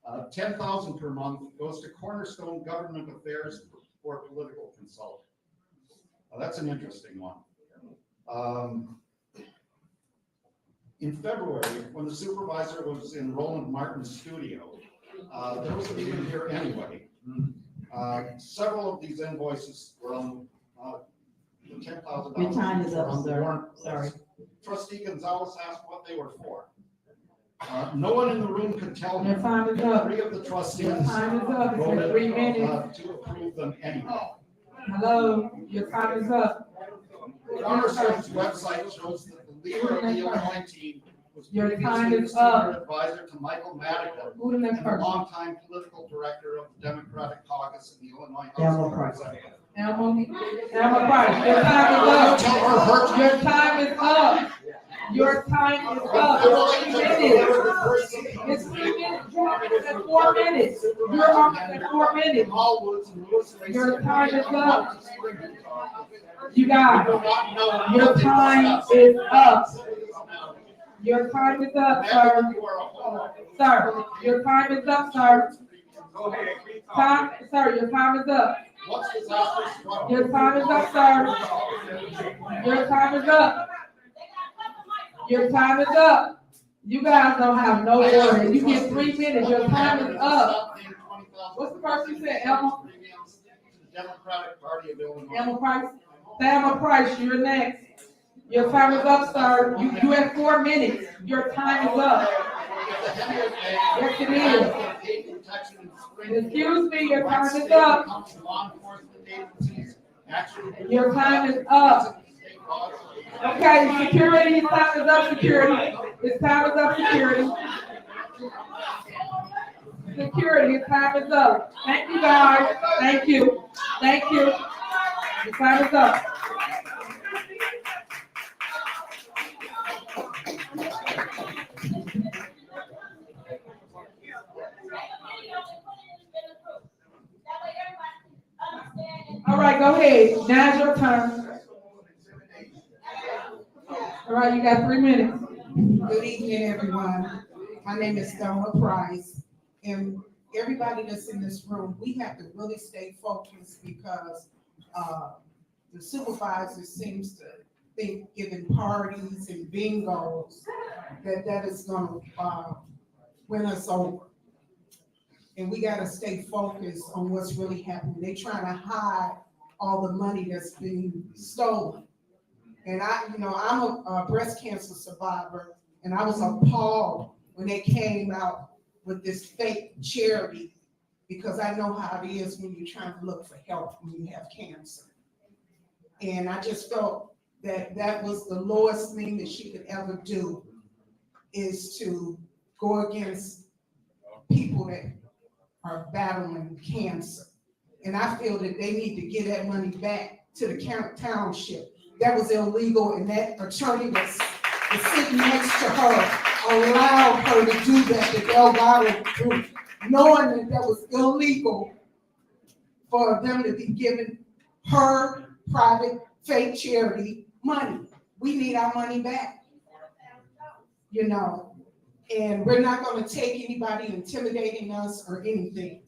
$10,000 per month goes to Cornerstone Government Affairs for political consulting. That's an interesting one. In February, when the supervisor was in Roland Martin's studio, there was a meeting here anyway. Several of these invoices were on the $10,000. Your time is up, sir. Sorry. Trustee Gonzalez asked what they were for. No one in the room could tell me. Your time is up. 3 of the trustees Your time is up. It's been voted 3 minutes. to approve them anyway. Hello, your time is up. Cornerstone's website shows that the leader of the Illinois team was Your time previously is the senior up. advisor to Michael Madigan, Who the next and a person? longtime political director of the Democratic Caucus in the Illinois House Elmo of Price. Representatives. Elmo Price, your time is up. Your time is up. Your time is up. It's 3 minutes. It's 3 minutes. It's 4 minutes. You're on at 4 minutes. Your time is up. You guys, your time is up. Your time is up, sir. Sir, your time is up, sir. Sir, your time is up. Your time is up, sir. Your time is up. Your time is up. You guys don't have no order. You get 3 minutes. Your time is up. What's the first you said, Elmo? Democratic Party of Illinois. Elmo Price? Elmo Price, you're next. Your time is up, sir. You have 4 minutes. Your time is up. Yes, it is. Excuse me, your time is up. Your time is up. Okay, security, his time is up, security. His time is up, security. Security, his time is up. Thank you, guys. Thank you. Thank you. His time is up. All right, go ahead. Now's your turn. All right, you got 3 minutes. Good evening, everyone. My name is Donna Price, and everybody that's in this room, we have to really stay focused because the supervisor seems to think giving parties and bingos that is going to win us over. And we got to stay focused on what's really happening. They're trying to hide all the money that's being stolen. And I'm a breast cancer survivor, and I was appalled when they came out with this fake charity, because I know how it is when you're trying to look for help when you have cancer. And I just felt that was the lowest thing that she could ever do, is to go against people that are battling cancer. And I feel that they need to give that money back to the township. That was illegal, and that attorney was sitting next to her, allowed her to do that, the Delgado group, knowing that was illegal for them to be giving her private fake charity money. We need our money back. You know, and we're not gonna take anybody intimidating us or anything.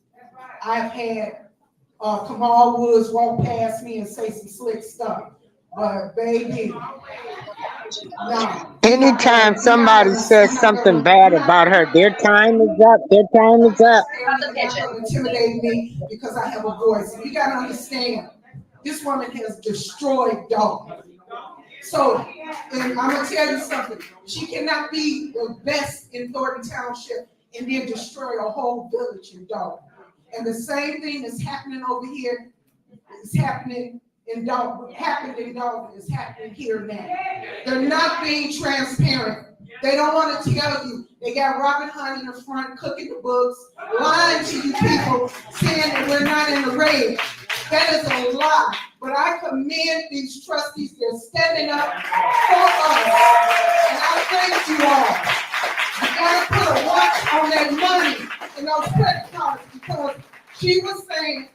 I've had Kamal Woods walk past me and say some slick stuff, but baby, no. Anytime somebody says something bad about her, their time is up. Their time is up. You're not gonna intimidate me because I have a voice. You gotta understand, this woman has destroyed Dalton. So, and I'm gonna tell you something, she cannot be the best in Thornton Township and then destroy a whole village in Dalton. And the same thing that's happening over here is happening in Dalton, is happening here now. They're not being transparent. They don't want to tell you. They got Robert Hunt in the front cooking the books, lying to you people, saying that we're not in the red. That is a lie. But I commend these trustees. They're standing up for us. And I thank you all. You gotta put a watch on that money and those credit cards, because she was saying,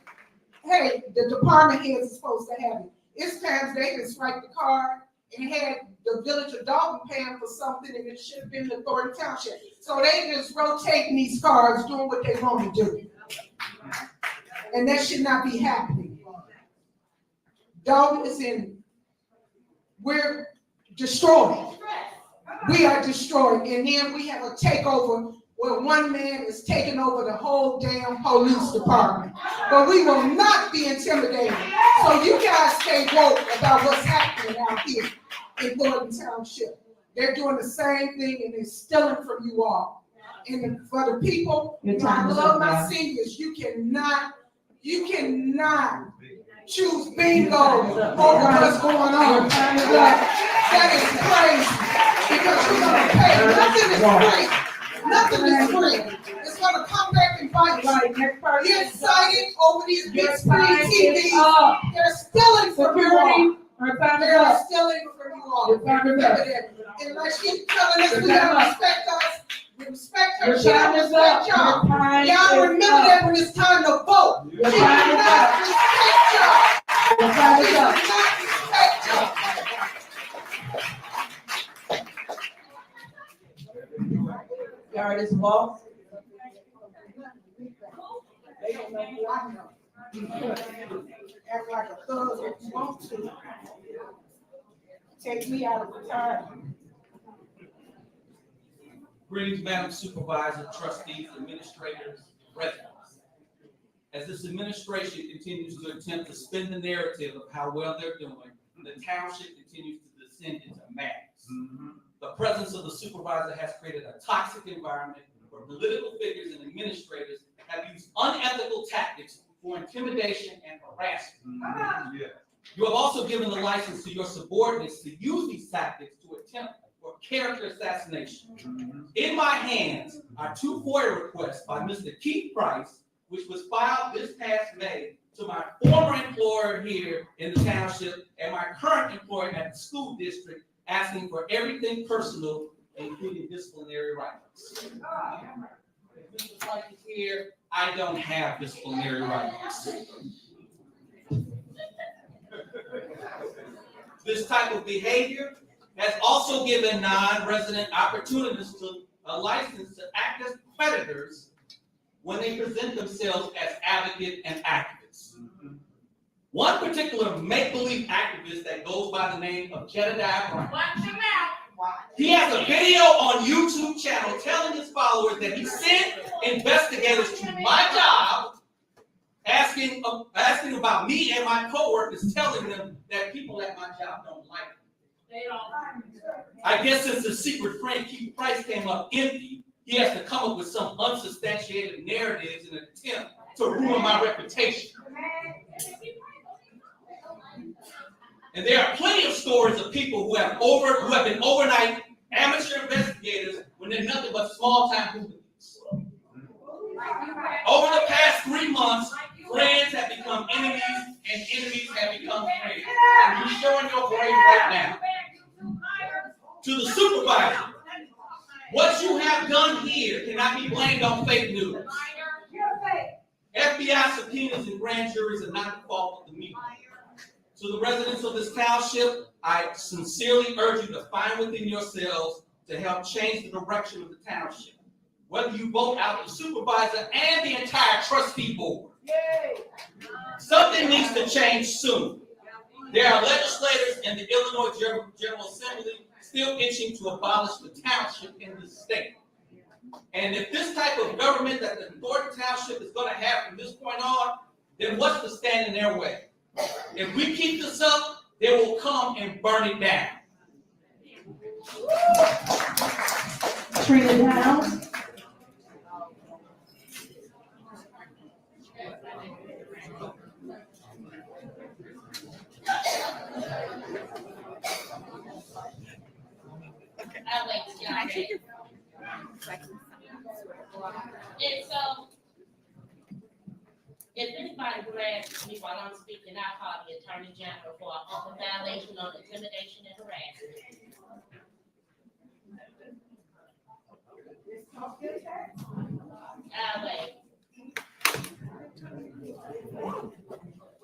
hey, the department heads are supposed to have it. It's times they can swipe the card and had the village of Dalton paying for something, and it should have been the Thornton Township. So they just rotating these cards, doing what they want to do. And that should not be happening. Dalton is we're destroyed. We are destroyed. And then we have a takeover where one man is taking over the whole damn police department. But we will not be intimidated. So you guys stay woke about what's happening out here in Thornton Township. They're doing the same thing and they're stealing from you all. And for the people, I love my seniors. You cannot choose bingo over what's going on. That is crazy. Because you're gonna pay. Nothing is free. It's gonna come back and bite you. You're excited over these big screen TVs. They're stealing from you all. They're stealing from you all. Remember that. And like she's telling us, we gotta respect us. Respect her. She don't respect y'all. Y'all remember that when it's time to vote. She does not respect y'all. She does not respect y'all. Yard is lost. Act like a thug if you want to. Take me out of the time. Greetings, Madam Supervisor, trustees, administrators, residents. As this administration continues to attempt to spin the narrative of how well they're doing, the township continues to descend into madness. The presence of the supervisor has created a toxic environment where political figures and administrators have used unethical tactics for intimidation and harassment. You have also given the license to your subordinates to use these tactics to attempt for character assassination. In my hands are two FOIA requests by Mr. Keith Price, which was filed this past May to my former employer here in the township and my current employer at the school district, asking for everything personal, including disciplinary rights. If Mr. Price is here, I don't have disciplinary rights. This type of behavior has also given non-resident opportunities to a license to act as predators when they present themselves as advocates and activists. One particular make-believe activist that goes by the name of Jedediah Brown. He has a video on YouTube channel telling his followers that he sent investigators to my job asking about me and my coworkers, telling them that people at my job don't like me. I guess since the secret friend Keith Price came up empty, he has to come up with some unsubstantiated narratives in an attempt to ruin my reputation. And there are plenty of stories of people who have been overnight amateur investigators when they're nothing but small-time hooligans. Over the past 3 months, friends have become enemies, and enemies have become friends. And you're showing your brain right now. To the supervisor, what you have done here cannot be blamed on fake news. FBI subpoenas and grand juries are not the fault of the media. To the residents of this township, I sincerely urge you to find within yourselves to help change the direction of the township. Whether you vote out the supervisor and the entire trustee board. Something needs to change soon. There are legislators in the Illinois General Assembly still itching to abolish the township in the state. And if this type of government that the Thornton Township is going to have from this point on, then what's to stand in their way? If we keep this up, they will come and burn it down. Trina Downs. I'll wait till y'all ready. And so, if anybody harasses me while I'm speaking, I'll call the Attorney General for an open violation on intimidation and harassment. I'll wait.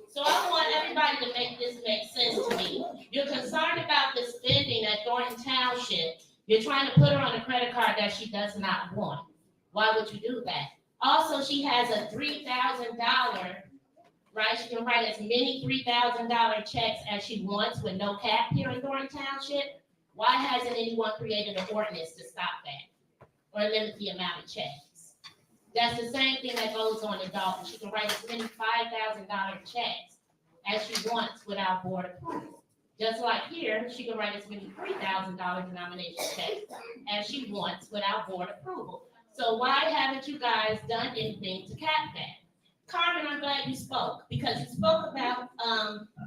So I want everybody to make this make sense to me. You're concerned about the spending at Thornton Township. You're trying to put her on a credit card that she does not want. Why would you do that? Also, she has a $3,000, right? She can write as many $3,000 checks as she wants with no cap here in Thornton Township. Why hasn't anyone created an ordinance to stop that or limit the amount of checks? That's the same thing that goes on in Dalton. She can write as many $5,000 checks as she wants without board approval. Just like here, she can write as many $3,000 denomination checks as she wants without board approval. So why haven't you guys done anything to cap that? Carmen, I'm glad you spoke, because you spoke about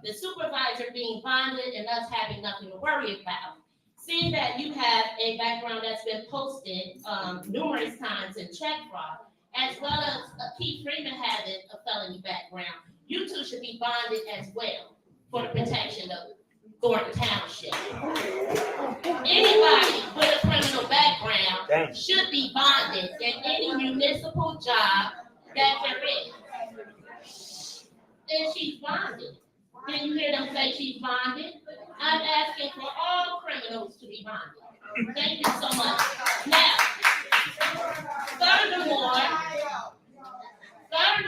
the supervisor being bonded and us having nothing to worry about. Seeing that you have a background that's been posted numerous times in check fraud, as well as Keith Freeman having a felony background, you two should be bonded as well for the protection of Thornton Township. Anybody with a criminal background should be bonded in any municipal job that there is. And she's bonded. Can you hear them say she's bonded? I'm asking for all criminals to be bonded. Thank you so much. Now, furthermore, right,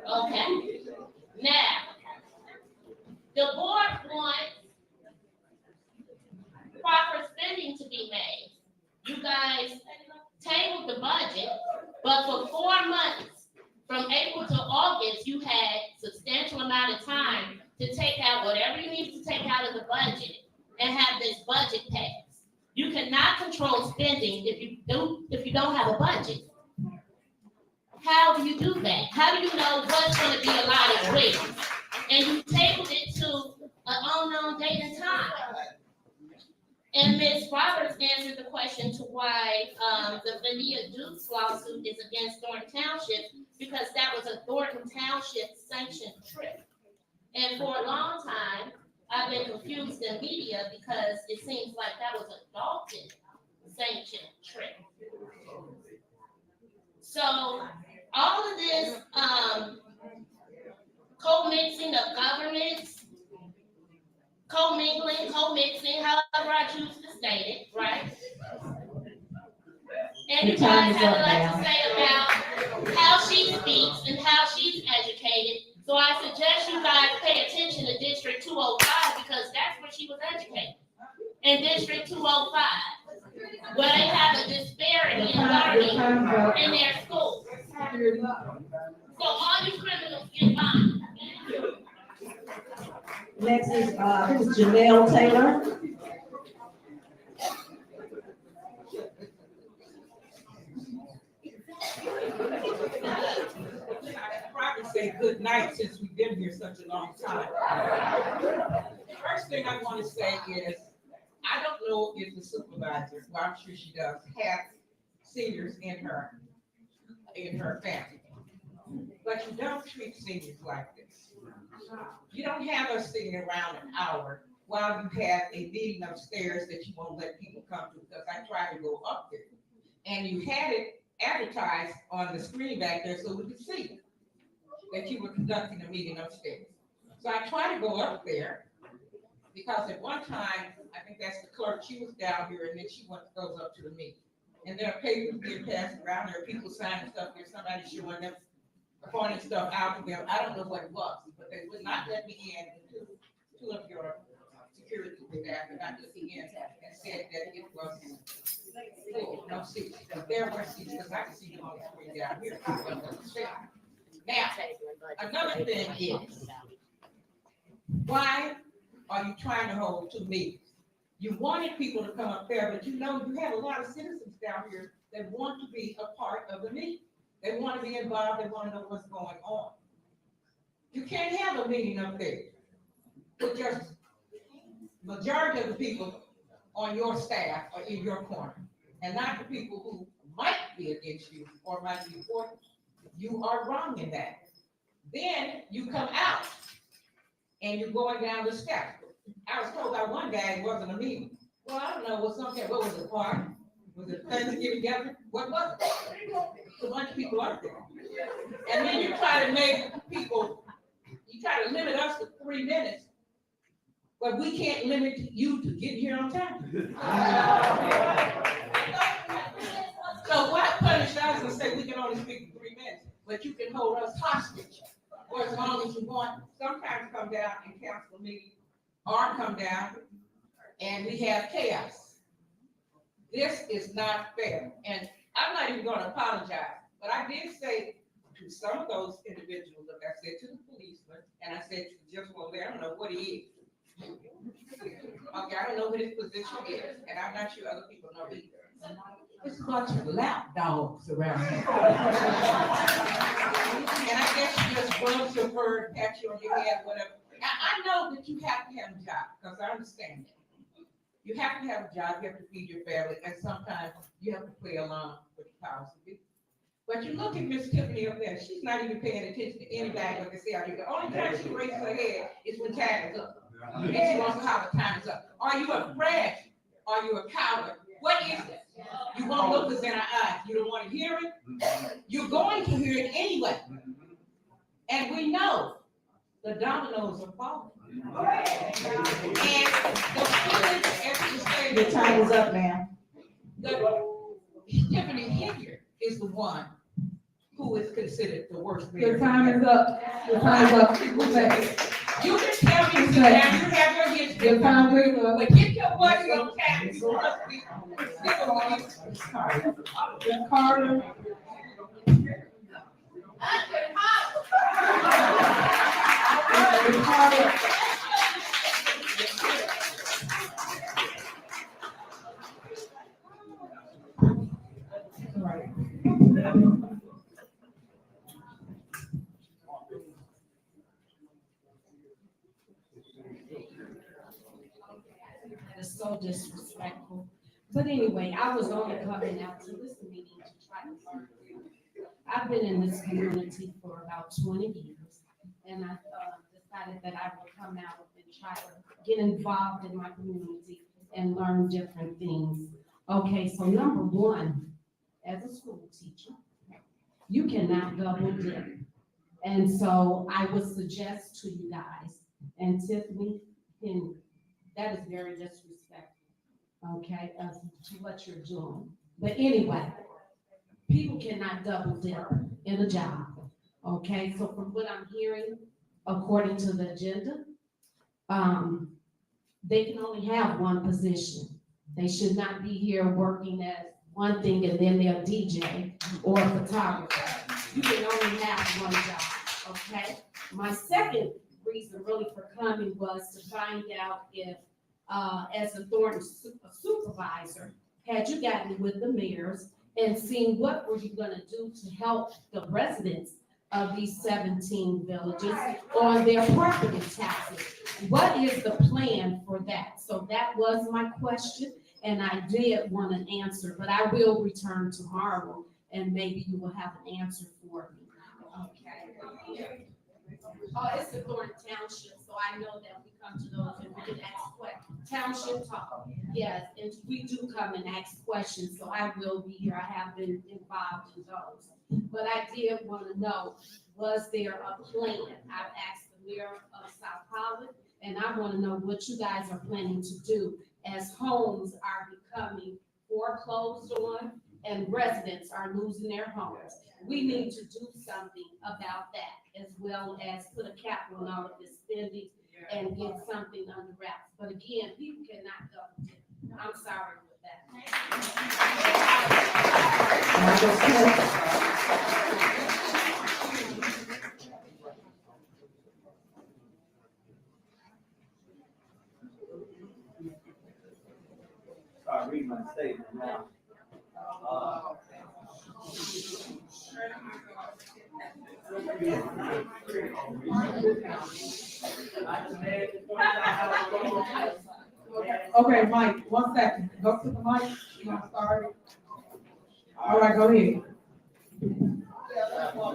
okay. Now, the board wants proper spending to be made. You guys tabled the budget, but for 4 months, from April to August, you had substantial amount of time to take out whatever you need to take out of the budget and have this budget passed. You cannot control spending if you don't have a budget. How do you do that? How do you know what's going to be allotted when? And you tabled it to an unknown date and time. And Ms. Roberts answered the question to why the Vania Dukes lawsuit is against Thornton Township, because that was a Thornton Township sanctioned trip. And for a long time, I've been confused in media because it seems like that was a Dalton sanctioned trip. So all of this co-mixing of governments, co-mingling, co-mixing, however I choose to state it, right? And you guys have a lot to say about how she speaks and how she's educated. So I suggest you guys pay attention to District 205 because that's where she was educated. In District 205, where they have a disparity in learning in their schools. So all you criminals get fined. Next is Janelle Taylor. Probably say good night since we've been here such a long time. First thing I want to say is, I don't know if the supervisor, well, I'm sure she does, have seniors in her family. But you don't treat seniors like this. You don't have us sitting around an hour while you have a meeting upstairs that you won't let people come to, because I try to go up there and you had it advertised on the screen back there so we could see that you were conducting a meeting upstairs. So I tried to go up there, because at one time, I think that's the clerk, she was down here, and then she goes up to the meeting. And there are papers being passed around, there are people signing stuff, there's somebody showing them, pointing stuff out to them. I don't know what it was, but they would not let me in until two of your security staff would not let me in and said that it was full, no seats. But there were seats, because I can see them on the screen down here. Now, another thing is, why are you trying to hold two meetings? You wanted people to come up there, but you know you have a lot of citizens down here that want to be a part of the meeting. They want to be involved, they want to know what's going on. You can't have a meeting up there with just majority of the people on your staff or in your corner, and not the people who might be against you or might be for you. You are wrong in that. Then you come out and you're going down the steps. I was told by one guy it wasn't a meeting. Well, I don't know, what was it, party? Was it Thanksgiving gathering? What was it? It's a bunch of people up there. And then you try to make people, you try to limit us to 3 minutes, but we can't limit you to getting here on time. So why punish us and say we can only speak for 3 minutes, but you can hold us hostage for as long as you want? Sometimes come down and cancel a meeting, or come down and we have chaos. This is not fair. And I'm not even going to apologize, but I did say to some of those individuals, like I said to the policeman, and I said to the gentleman there, I don't know what he is. Okay, I don't know what his position is, and I'm not sure other people know either. It's a bunch of lap dogs around here. And I guess you just rub your bird, pat you on your head, whatever. I know that you have to have a job, because I understand that. You have to have a job, you have to feed your family, and sometimes you have to play along with the powers of be. But you look at Miss Tiffany up there, she's not even paying attention to anybody what they say out here. The only time she raises her head is when time is up. And she wants to holler time is up. Are you a brat? Are you a coward? What is it? You won't look us in our eyes. You don't want to hear it. You're going to hear it anyway. And we know the dominoes are falling. And the feeling, as you say, Your time is up, ma'am. Tiffany Hennard is the one who is considered the worst mayor. Your time is up. Your time is up. You can tell me to now you have your history. Your time is up. But get your buddy on time. You must be. Carter. It's so disrespectful. But anyway, I was only coming out to this meeting to try to. I've been in this community for about 20 years, and I decided that I would come out and try to get involved in my community and learn different things. Okay, so number one, as a school teacher, you cannot double dip. And so I would suggest to you guys, and Tiffany, that is very disrespectful, okay, to what you're doing. But anyway, people cannot double dip in a job, okay? So from what I'm hearing, according to the agenda, they can only have one position. They should not be here working as one thing and then they're a DJ or a photographer. You can only have one job, okay? My second reason really for coming was to find out if, as a Thornton supervisor, had you gotten with the mayors and seen what were you gonna do to help the residents of these 17 villages on their property taxes? What is the plan for that? So that was my question, and I did want an answer, but I will return tomorrow and maybe you will have an answer for me. Okay. Oh, it's the Thornton Township, so I know that we come to those and we can ask questions. Township talk. Yes, and we do come and ask questions, so I will be here. I have been involved in those. But I did want to know, was there a plan? I've asked the mayor of South Holland, and I want to know what you guys are planning to do as homes are becoming foreclosed on and residents are losing their homes. We need to do something about that, as well as put a cap on all of this spending and get something under wraps. But again, people cannot double dip. I'm sorry with that. Start reading my statement now. Okay, Mike, 1 second. Go to the mic. You want to start? All right, go ahead.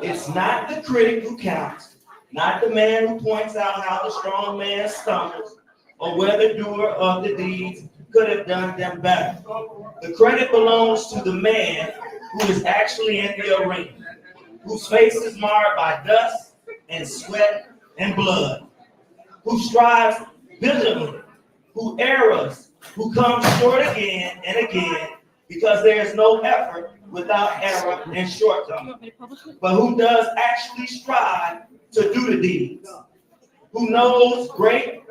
It's not the critic who counts, not the man who points out how the strong man stumbles, or whether the doer of the deeds could have done them better. The credit belongs to the man who is actually in the arena, whose face is marred by dust and sweat and blood, who strives vigilantly, who errs, who comes short again and again, because there is no effort without error and shortcoming, but who does actually strive to do the deeds, who knows great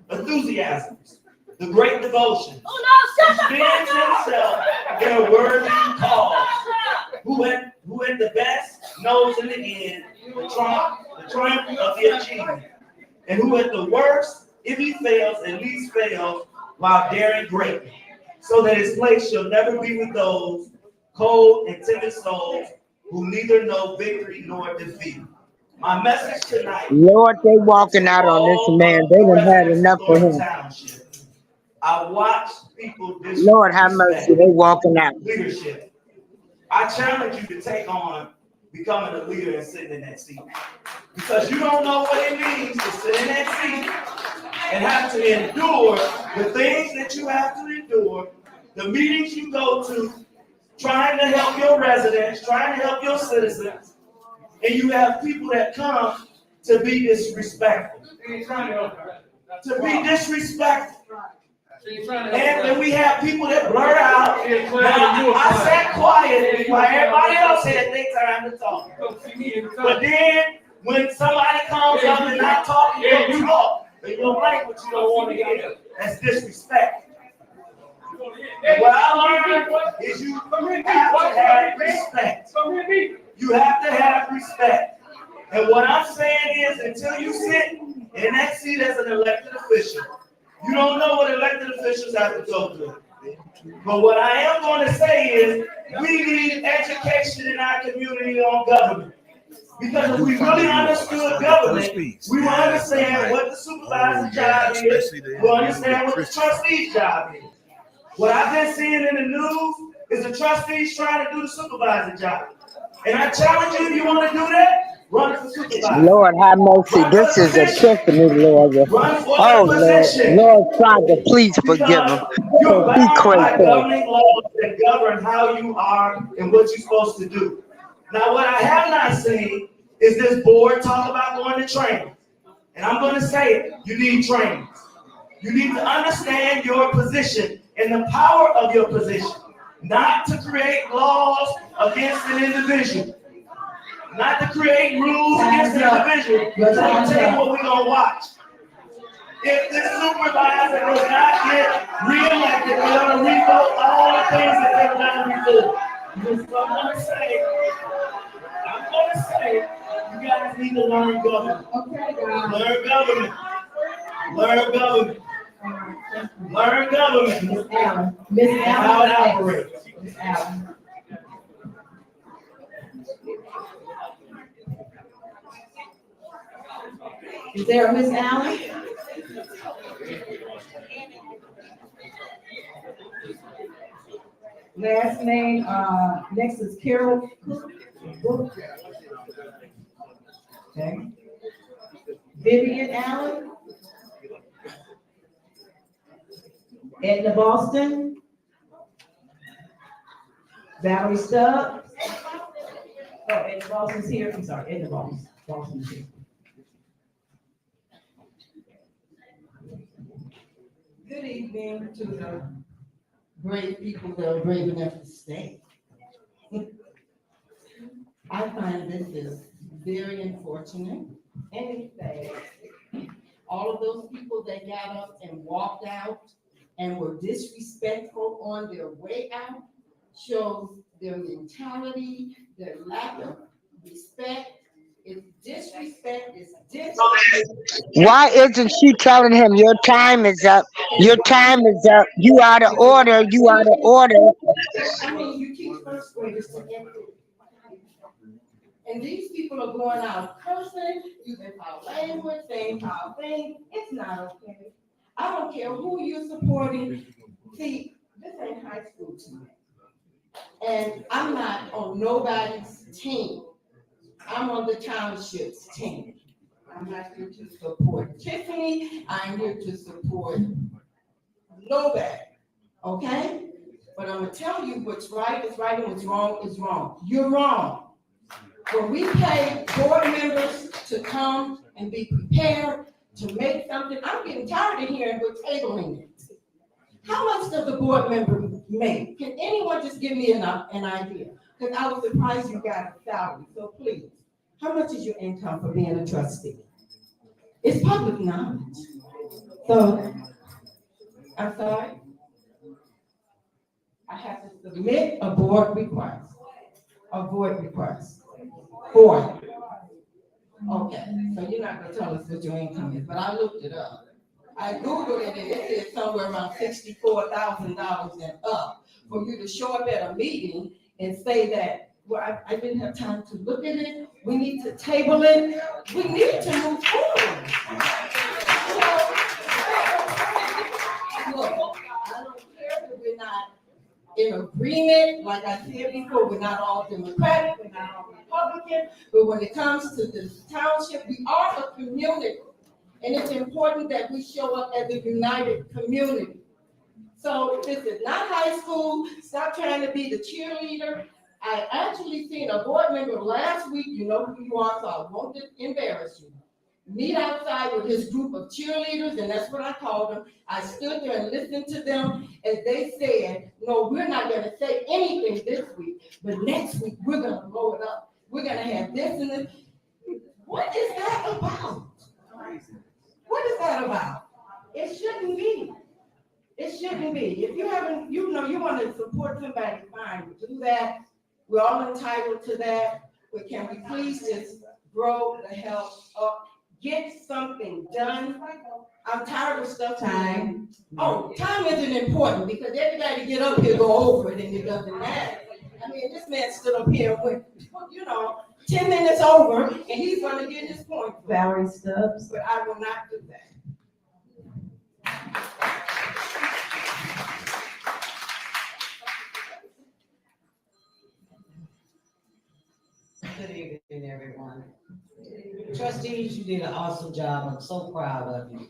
enthusiasms, the great devotion, who spends himself in a worthy cause, who at the best knows in the end the triumph of the achievement, and who at the worst, if he fails, at least fails while daring greatly, so that his place shall never be with those cold and timid souls who neither know victory nor defeat. My message tonight. Lord, they walking out on this man. They done had enough of him. Township. I watched people Lord, have mercy. They walking out. Leadership. I challenge you to take on becoming a leader and sitting in that seat, because you don't know what it means to sit in that seat and have to endure the things that you have to endure, the meetings you go to, trying to help your residents, trying to help your citizens, and you have people that come to be disrespectful. To be disrespectful. And then we have people that blurt out. Now, I sat quiet while everybody else had their time to talk. But then, when somebody comes up and not talking, you talk. And you don't like what you don't want to hear. That's disrespect. What I learned is you have to have respect. You have to have respect. And what I'm saying is, until you sit in that seat as an elected official, you don't know what elected officials have to go through. But what I am going to say is, we need education in our community on government. Because if we really understood government, we will understand what the supervisor's job is. We'll understand what the trustee's job is. What I've been seeing in the news is the trustees trying to do the supervisor's job. And I challenge you, if you want to do that, run for supervisor. Lord, have mercy. This is a Tiffany, Lord. Oh, Lord. Lord, Father, please forgive him. You're Be bound by grateful. governing laws that govern how you are and what you're supposed to do. Now, what I have not seen is this board talk about going to training. And I'm going to say it. You need training. You need to understand your position and the power of your position. Not to create laws against an individual. Not to create rules against an individual. But I'll tell you what we're going to watch. If this supervisor does not get reelected, we're going to revoke all the things that they've done before. So I'm going to say, you guys need to learn government. Learn government. Learn government. Learn government. Miss How it operates. Miss Allen. Is there a Miss Allen? Last name, next is Carol Cook. Okay. Vivian Allen. Edna Boston. Valerie Stubbs. Oh, Edna Boston's here. I'm sorry, Edna Boston's here. Good evening to the brave people that are brave enough to stay. I find this is very unfortunate and it's sad. All of those people that got up and walked out and were disrespectful on their way out shows their mentality, their lack of respect. It's disrespect, it's disrespect. Why isn't she telling him your time is up? Your time is up. You out of order. You out of order. I mean, you teach first graders to get it. And these people are going out cursing, using foul language, saying foul things. It's not okay. I don't care who you're supporting. See, this ain't high school to me. And I'm not on nobody's team. I'm on the township's team. I'm not here to support Tiffany. I'm here to support nobody. Okay? But I'm gonna tell you what's right is right and what's wrong is wrong. You're wrong. When we pay board members to come and be prepared to make something, I'm getting tired of hearing we're tabling it. How much does the board member make? Can anyone just give me an idea? Because I was surprised you got a salary. So please, how much is your income for being a trustee? It's public knowledge. So, I'm sorry. I have to submit a board request. A board request. For. Okay, so you're not gonna tell us what your income is, but I looked it up. I Googled it and it said somewhere around $64,000 and up. For you to show up at a meeting and say that, well, I didn't have time to look at it, we need to table it, we need to move forward. Look, I don't care that we're not in agreement, like I said before, we're not all Democratic, we're not all Republican, but when it comes to this township, we are a community. And it's important that we show up as a united community. So this is not high school. Stop trying to be the cheerleader. I actually seen a board member last week, you know who you are, so I won't embarrass you. Meet outside with his group of cheerleaders, and that's what I called them. I stood there and listened to them as they said, no, we're not gonna say anything this week, but next week we're gonna blow it up. We're gonna have this and this. What is that about? What is that about? It shouldn't be. It shouldn't be. If you haven't, you know, you want to support somebody, fine, do that. We're all entitled to that. But can we please just grow the hell up? Get something done. I'm tired of stuff. Time. Oh, time isn't important because everybody get up here, go over it, and it doesn't matter. I mean, this man stood up here with, 10 minutes over, and he's going to get his point. Valerie Stubbs. But I will not do that. Good evening, everyone. Trustees, you did an awesome job. I'm so proud of you,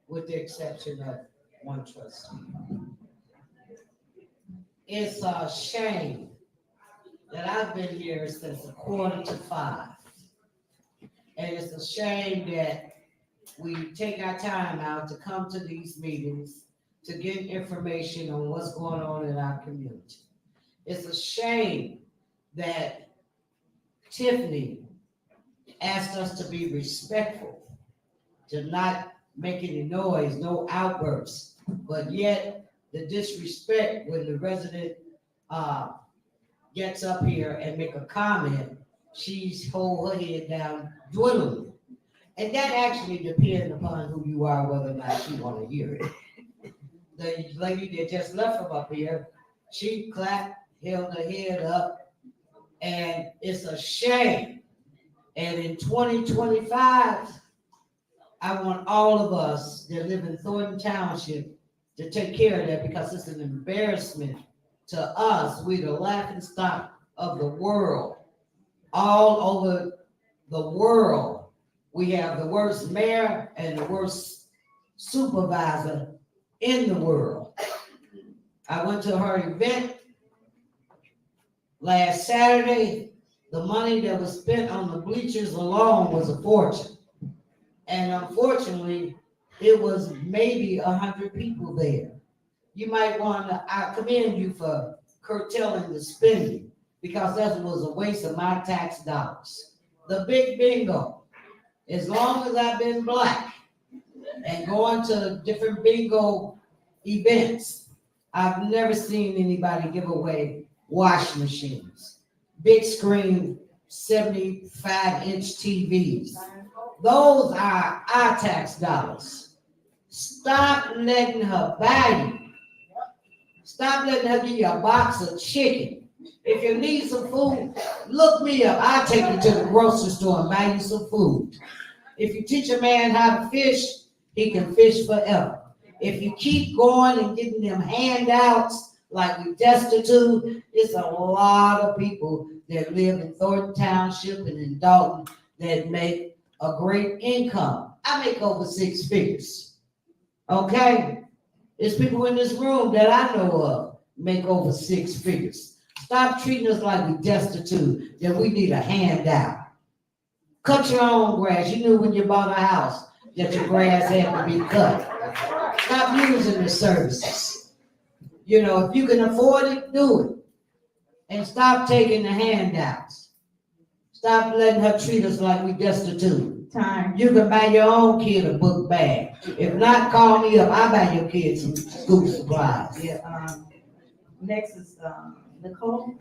with the exception of one trustee. It's a shame that I've been here since 4:45. And it's a shame that we take our time out to come to these meetings to get information on what's going on in our community. It's a shame that Tiffany asked us to be respectful, to not make any noise, no outbursts, but yet the disrespect when the resident gets up here and make a comment, she's hold her head down, dwindling. And that actually depends upon who you are, whether or not you want to hear it. The lady that just left from up here, she clapped, held her head up, and it's a shame. And in 2025, I want all of us that live in Thorton Township to take care of that because it's an embarrassment to us. We're the laughing stock of the world. All over the world, we have the worst mayor and the worst supervisor in the world. I went to her event last Saturday. The money that was spent on the bleachers alone was a fortune. And unfortunately, it was maybe 100 people there. You might I commend you for curtailing the spending, because that was a waste of my tax dollars. The big bingo, as long as I've been black and going to different bingo events, I've never seen anybody give away wash machines, big screen 75-inch TVs. Those are our tax dollars. Stop letting her buy you. Stop letting her give you a box of chicken. If you need some food, look me up. I'll take you to the grocery store and buy you some food. If you teach a man how to fish, he can fish forever. If you keep going and getting them handouts like we destitute, it's a lot of people that live in Thorton Township and in Dalton that make a great income. I make over 6 figures. Okay? There's people in this room that I know of make over 6 figures. Stop treating us like we destitute, that we need a handout. Cut your own grass. You knew when you bought a house that your grass had to be cut. Stop using the services. You know, if you can afford it, do it. And stop taking the handouts. Stop letting her treat us like we destitute. Time. You can buy your own kid a book bag. If not, call me up. I'll buy your kid some school supplies. Yeah, next is, Nicole.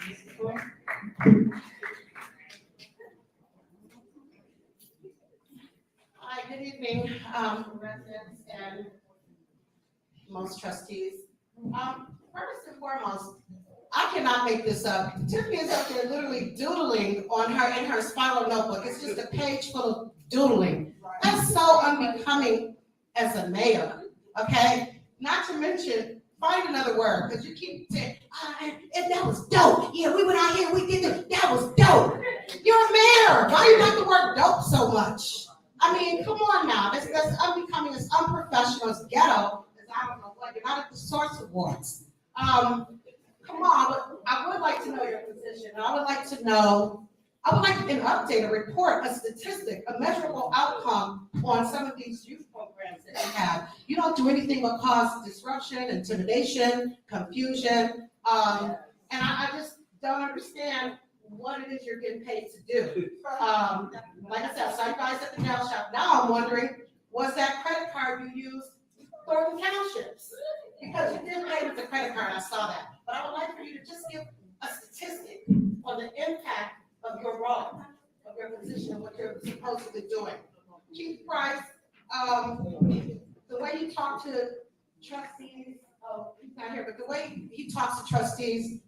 Hi, good evening, residents and most trustees. First and foremost, I cannot make this up. Tiffany is up there literally doodling in her spiral notebook. It's just a page full of doodling. That's so unbecoming as a mayor, okay? Not to mention, find another word, because you keep saying, and that was dope. Yeah, we went out here, we did that was dope. You're a mayor. Why do you like the word dope so much? I mean, come on now. That's unbecoming, it's unprofessional, it's ghetto. I don't know what, you're not at the Source Awards. Come on, but I would like to know your position. I would like an update, a report, a statistic, a measurable outcome on some of these youth programs that you have. You don't do anything but cause disruption, intimidation, confusion, and I just don't understand what it is you're getting paid to do. Like I said, I saw you guys at the nail shop. Now I'm wondering, was that credit card you used Thornton Townships? Because you did pay with the credit card, I saw that. But I would like for you to just give a statistic on the impact of your role, of your position, and what you're supposedly doing. Keith Price, the way you talk to trustees, he's not here, but the way he talks to trustees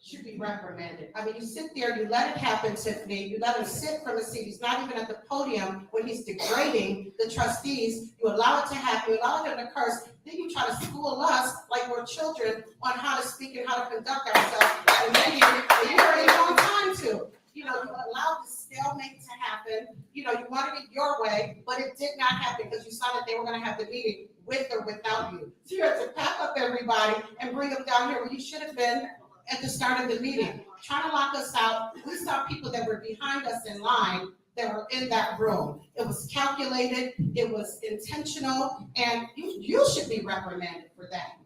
should be reprimanded. I mean, you sit there, you let it happen, Tiffany. You let him sit from the seat. He's not even at the podium when he's degrading the trustees. You allow it to happen. You allow him to curse. Then you try to school us like we're children on how to speak and how to conduct ourselves. And then you're already on time to. You know, you allowed the stalemate to happen. You know, you wanted it your way, but it did not happen because you saw that they were going to have the meeting with or without you. So you had to pack up everybody and bring them down here where you should have been at the start of the meeting, trying to lock us out. We saw people that were behind us in line that were in that room. It was calculated, it was intentional, and you should be reprimanded for that.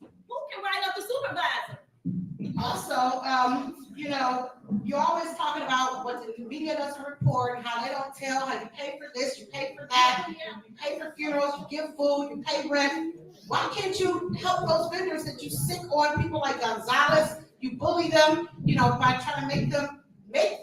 Who can write up the supervisor? Also, you know, you're always talking about what the media doesn't report and how they don't tell, how you pay for this, you pay for that, you pay for funerals, you give food, you pay rent. Why can't you help those vendors that you sick on, people like Gonzalez? You bully them, you know, by trying to make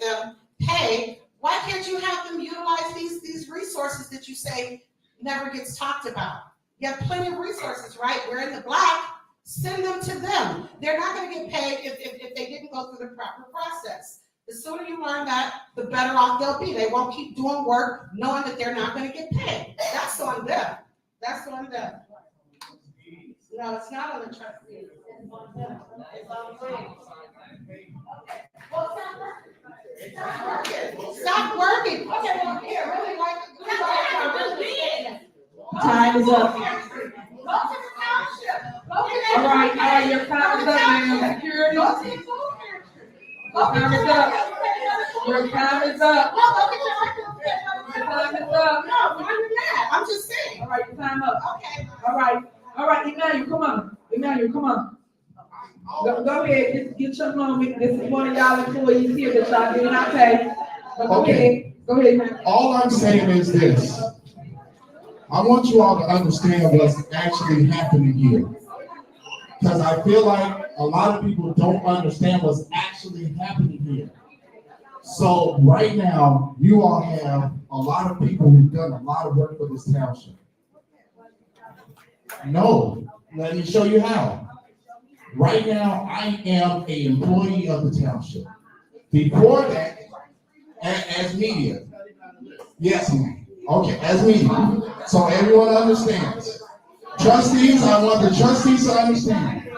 them pay. Why can't you have them utilize these resources that you say never gets talked about? You have plenty of resources, right? We're in the black. Send them to them. They're not going to get paid if they didn't go through the proper process. The sooner you learn that, the better off they'll be. They won't keep doing work knowing that they're not going to get paid. That's on them. That's on them. No, it's not on the trustees. It's on them. It's on the ladies. Okay. Well, stop working. Stop working. Stop working. Okay, well, here, really like Time is up. Go to the township. right, your time is up, ma'am. Security. Your time is up. Your time is up. Your time is up. No, why you mad? I'm just saying. All right, your time up. Okay. All right, Emmanuel, come on. Emmanuel, come on. Go ahead, get your moment. This is one of y'all employees here that y'all did not pay. But go ahead, man. All I'm saying is this. I want you all to understand what's actually happening here. Because I feel like a lot of people don't understand what's actually happening here. So right now, you all have a lot of people who've done a lot of work for this township. No, let me show you how. Right now, I am an employee of the township. Before that, as media. Yes, ma'am. Okay, as media. So everyone understands. Trustees, I want the trustees to understand.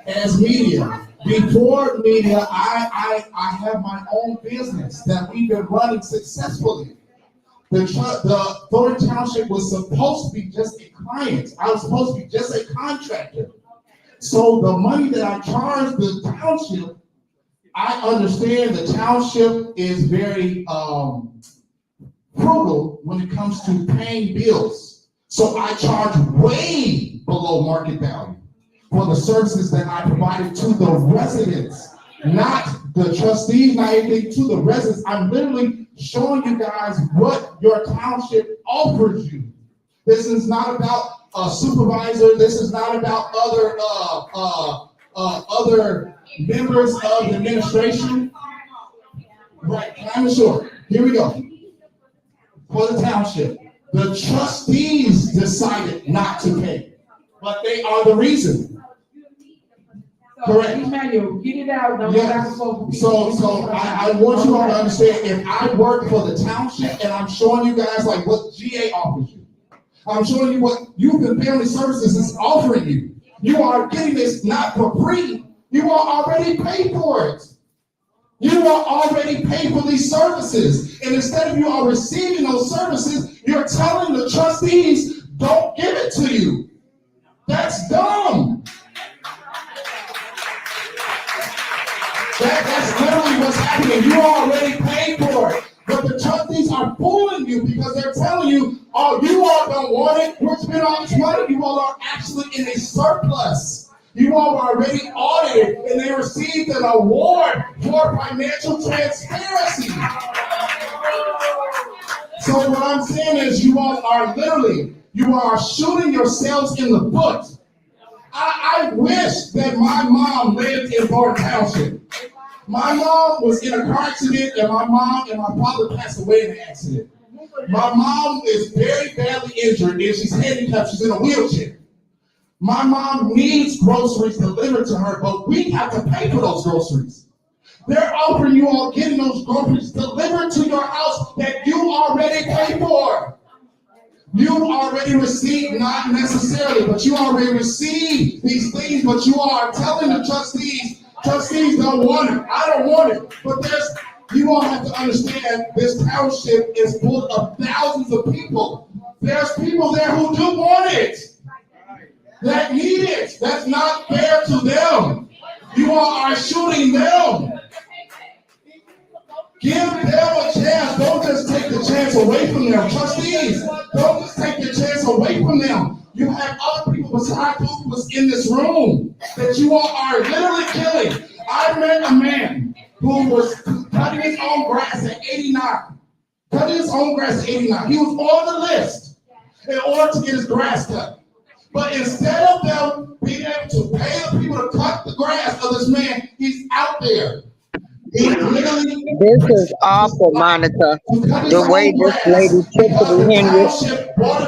As media. Before media, I have my own business that we've been running successfully. The Thorton Township was supposed to be just a client. I was supposed to be just a contractor. So the money that I charge the township, I understand the township is very frugal when it comes to paying bills. So I charge way below market value for the services that I provided to the residents, not the trustees, not anything, to the residents. I'm literally showing you guys what your township offers you. This is not about a supervisor. This is not about other members of the administration. Right, I'm sure. Here we go. For the township, the trustees decided not to pay, but they are the reason. Correct. Emmanuel, get it out. Don't Yes. go back and forth. So I want you all to understand, if I work for the township and I'm showing you guys like what GA offers you, I'm showing you what Youth and Family Services is offering you. You are getting this not for free. You are already paid for it. You are already paid for these services. And instead of you are receiving those services, you're telling the trustees, don't give it to you. That's dumb. That's literally what's happening. You already paid for it. But the trustees are fooling you because they're telling you, oh, you all don't want it. We're spending all this money. You all are actually in a surplus. You all are already audited and they received an award for financial transparency. So what I'm saying is you all are literally, you are shooting yourselves in the foot. I wish that my mom lived in Thornton Township. My mom was in a car accident and my mom and my father passed away in the accident. My mom is very badly injured and she's handicapped, she's in a wheelchair. My mom needs groceries delivered to her, but we have to pay for those groceries. They're offering you all getting those groceries delivered to your house that you already paid for. You already received, not necessarily, but you already received these things, but you are telling the trustees don't want it. I don't want it. But you all have to understand this township is full of thousands of people. There's people there who do want it, that need it. That's not fair to them. You all are shooting them. Give them a chance. Don't just take the chance away from them. Trustees, don't just take the chance away from them. You have other people besides who was in this room that you all are literally killing. I met a man who was cutting his own grass at 89. Cutting his own grass at 89. He was on the list in order to get his grass cut. But instead of them being able to pay the people to cut the grass of this man, he's out there. This is awful, Monica. The way this lady, Tiffany Hennard,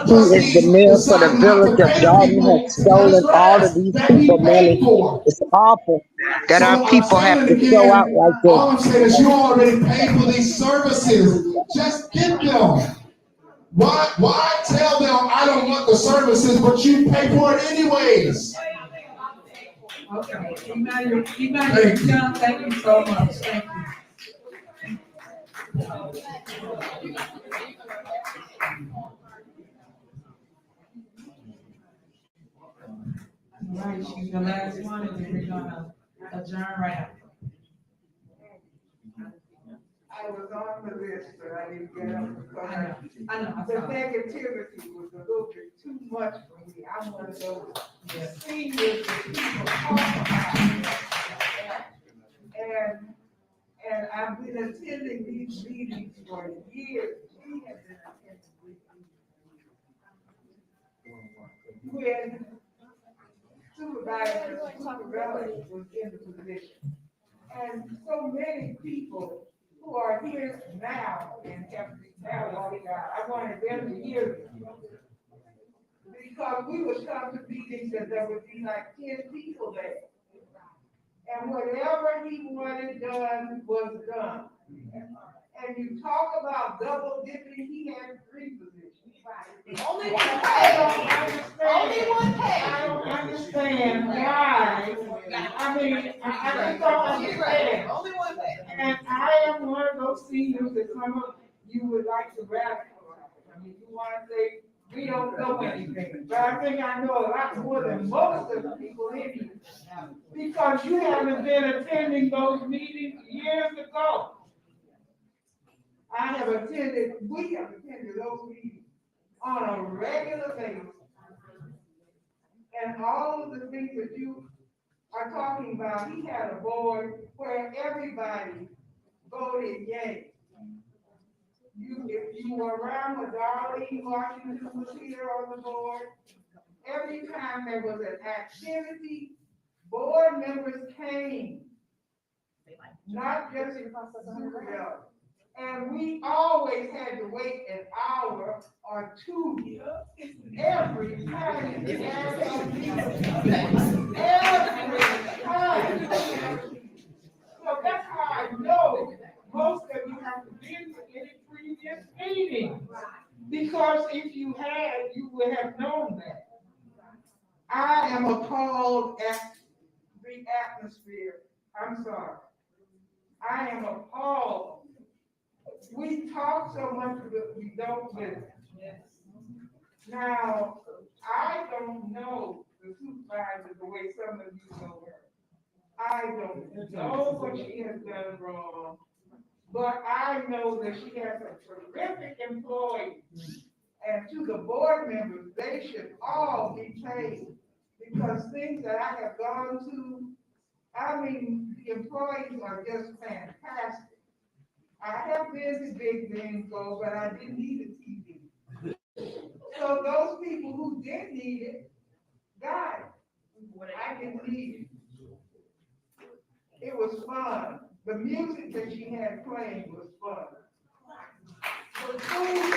who is the mayor for the village of Dalton, has stolen all of these people money. It's awful that our people have to show out like this. All I'm saying is you already paid for these services. Just get them. Why tell them I don't want the services, but you pay for it anyways? Okay, Emmanuel, John, thank you so much. Thank you. Right, she's the last one, and then we're gonna adjourn right after. I was on the list, but I didn't get up because I know, I the saw it. negativity was a little bit too much for me. I'm one of those seniors that people talk about. And I've been attending these meetings for years. We have been attending these meetings. When Supervisor was in the position. And so many people who are here now and have now walked out, I wanted them to hear it. Because we would come to meetings and there would be like 10 people there. And whatever he wanted done was done. And you talk about double dipping, he had 3 positions. Only one I Only one pay. I don't understand why. I mean, I just don't understand. Only one pay. And I am one of those seniors that some of you would like to radicalize. I mean, you want to say, we don't know anything. But I think I know a lot more than most of the people in here. Because you haven't been attending those meetings years ago. I have attended, we have attended those meetings on a regular basis. And all of the things that you are talking about, he had a board where everybody voted yay. If you were around with Darlene Washington was here on the board, every time there was an activity, board members came. Not just supervisors. And we always had to wait an hour or 2 every time. Every time. So that's how I know most of you have been to any previous meeting. Because if you had, you would have known that. I am appalled at the atmosphere. I'm sorry. I am appalled. We talk so much, but we don't listen. Now, I don't know the supervisor the way some of you know her. I don't know what she has done wrong, but I know that she has a terrific employee. And to the board members, they should all be paid because things that I have gone to, I mean, the employees are just fantastic. I have been to Big Bingo, but I didn't need a TV. So those people who did need it, got it. I didn't need it. It was fun. The music that she had playing was fun. The food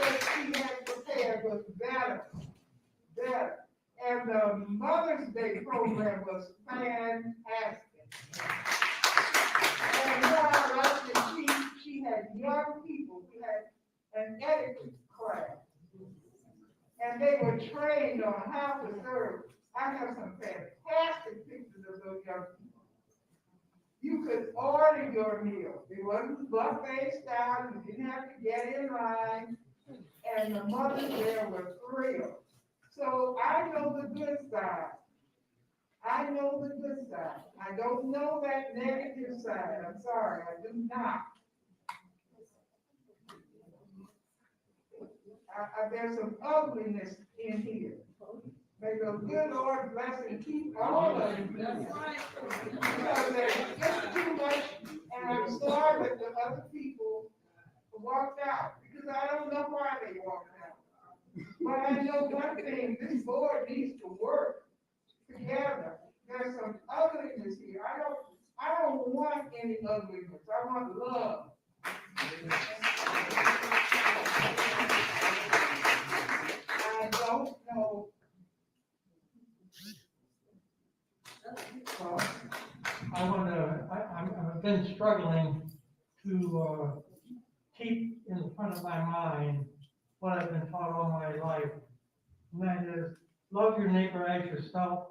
that she had prepared was better. And the Mother's Day program was fantastic. And what I liked is she had young people who had an etiquette class. And they were trained on how to serve. I have some fantastic pictures of those young people. You could order your meal. It wasn't buffet style. You didn't have to get in line. And the mothers there were thrilled. So I know the good side. I know the good side. I don't know that negative side. I'm sorry, I do not. There's some ugliness in here. May the good Lord bless and keep all of you. Because there's just too much, and I'm sorry that the other people walked out, because I don't know why they walked out. But I know one thing, this board needs to work together. There's some ugliness here. I don't want any ugliness. I want love. I don't know. I've been struggling to keep in front of my mind what I've been taught all my life. And that is, love your neighbor as yourself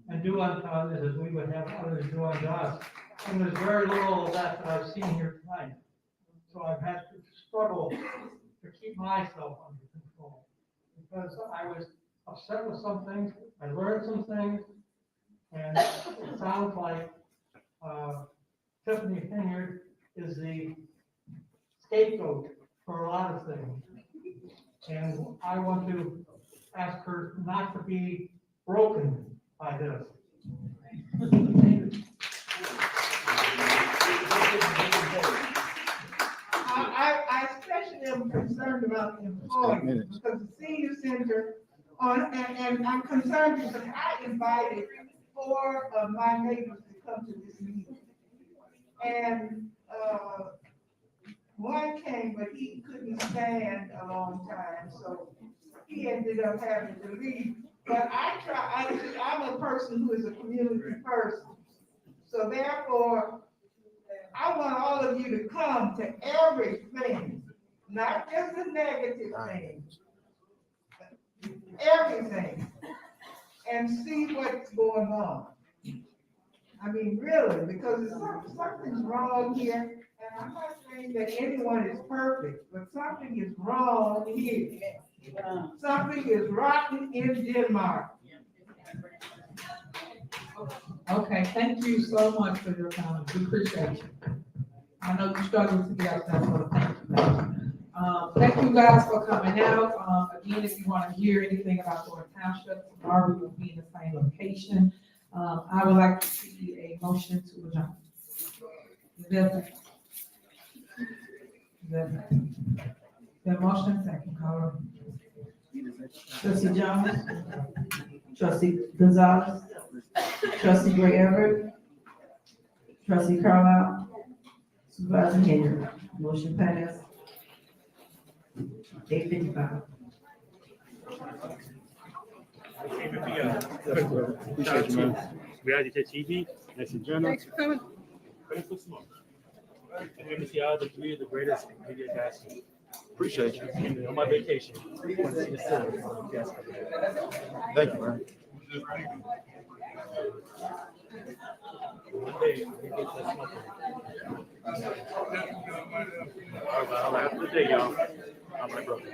and do unto others as we would have others do unto us. And there's very little of that I've seen here tonight. So I've had to struggle to keep myself under control because I was upset with some things, I learned some things, and it sounds like, Tiffany Hennard is the scapegoat for a lot of things. And I want to ask her not to be broken by this. I especially am concerned about the employees, because the senior center and I'm concerned because I invited 4 of my neighbors to come to this meeting. And, one came, but he couldn't stand a long time, so he ended up having to leave. But I'm a person who is a community person. So therefore, I want all of you to come to everything, not just the negative things, everything, and see what's going on. I mean, really, because something's wrong here, and I'm not saying that anyone is perfect, but something is wrong here. Something is rotten in Denmark. Okay, thank you so much for your comments. We appreciate you. I know you struggled to get that, so thank you. Thank you guys for coming out. Again, if you want to hear anything about Thornton Township, tomorrow we will be in the same location. I would like to see a motion to adjourn. The motion, second caller. Trustee Jones, Trustee Gonzalez, Trustee Gray Everett, Trustee Carlisle, Supervisor Hennard. Motion passed. 8:55. Appreciate you, man. Reality TV, that's in general. Thanks for coming. Thanks for smoke. Let me see all the 3 of the greatest media guys. Appreciate you. And on my vacation. Thank you, man. One day, we get that smoke. All right, have a good day, y'all. I'm my brother.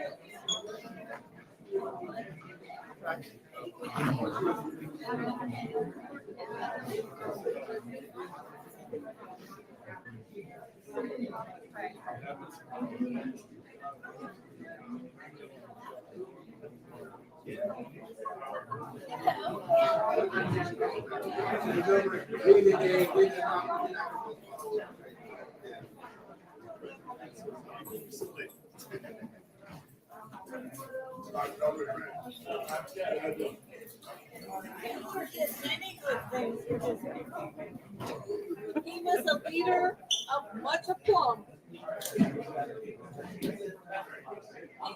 He was a leader of much aplomb. He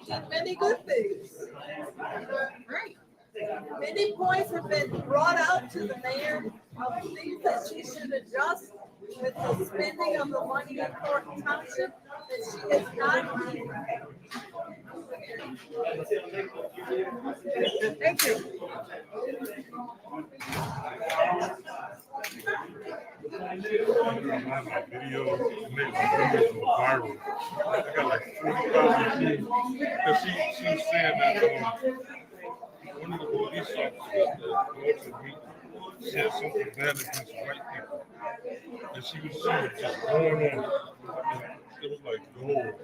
did many good things. Right. Many points have been brought out to the mayor of things that she should adjust with the spending of the money in Thornton Township that she is not doing. Thank you. My video makes the go viral. I got like 40,000 views. Because she was saying that one of the police officers that me said something bad against white people. And she was just going on. And it was like gold.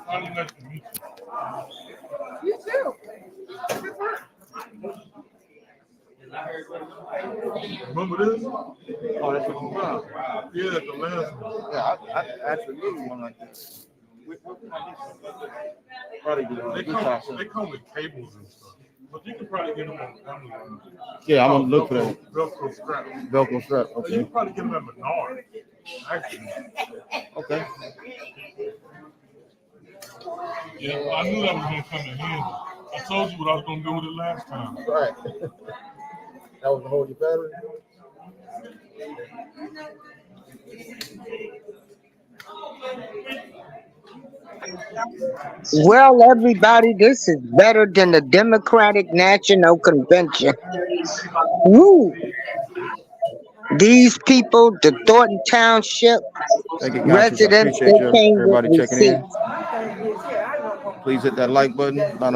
Finally nice to meet you. You too. Remember this? Oh, that's what you found. Yeah, the last one. Yeah, I actually knew one like this. Probably they come with cables and stuff. But you can probably get them on Amazon. Yeah, I'm gonna look for that. Velcro strap. Velcro strap, okay. You can probably get them at Hennard. Actually. Okay. Yeah, well, I knew that was gonna come in handy. I told you what I was gonna do with it last time. Right. That was the whole battery. Well, everybody, this is better than the Democratic National Convention. Woo! These people, the Thornton Township residents, they came with receipts. Please hit that like button.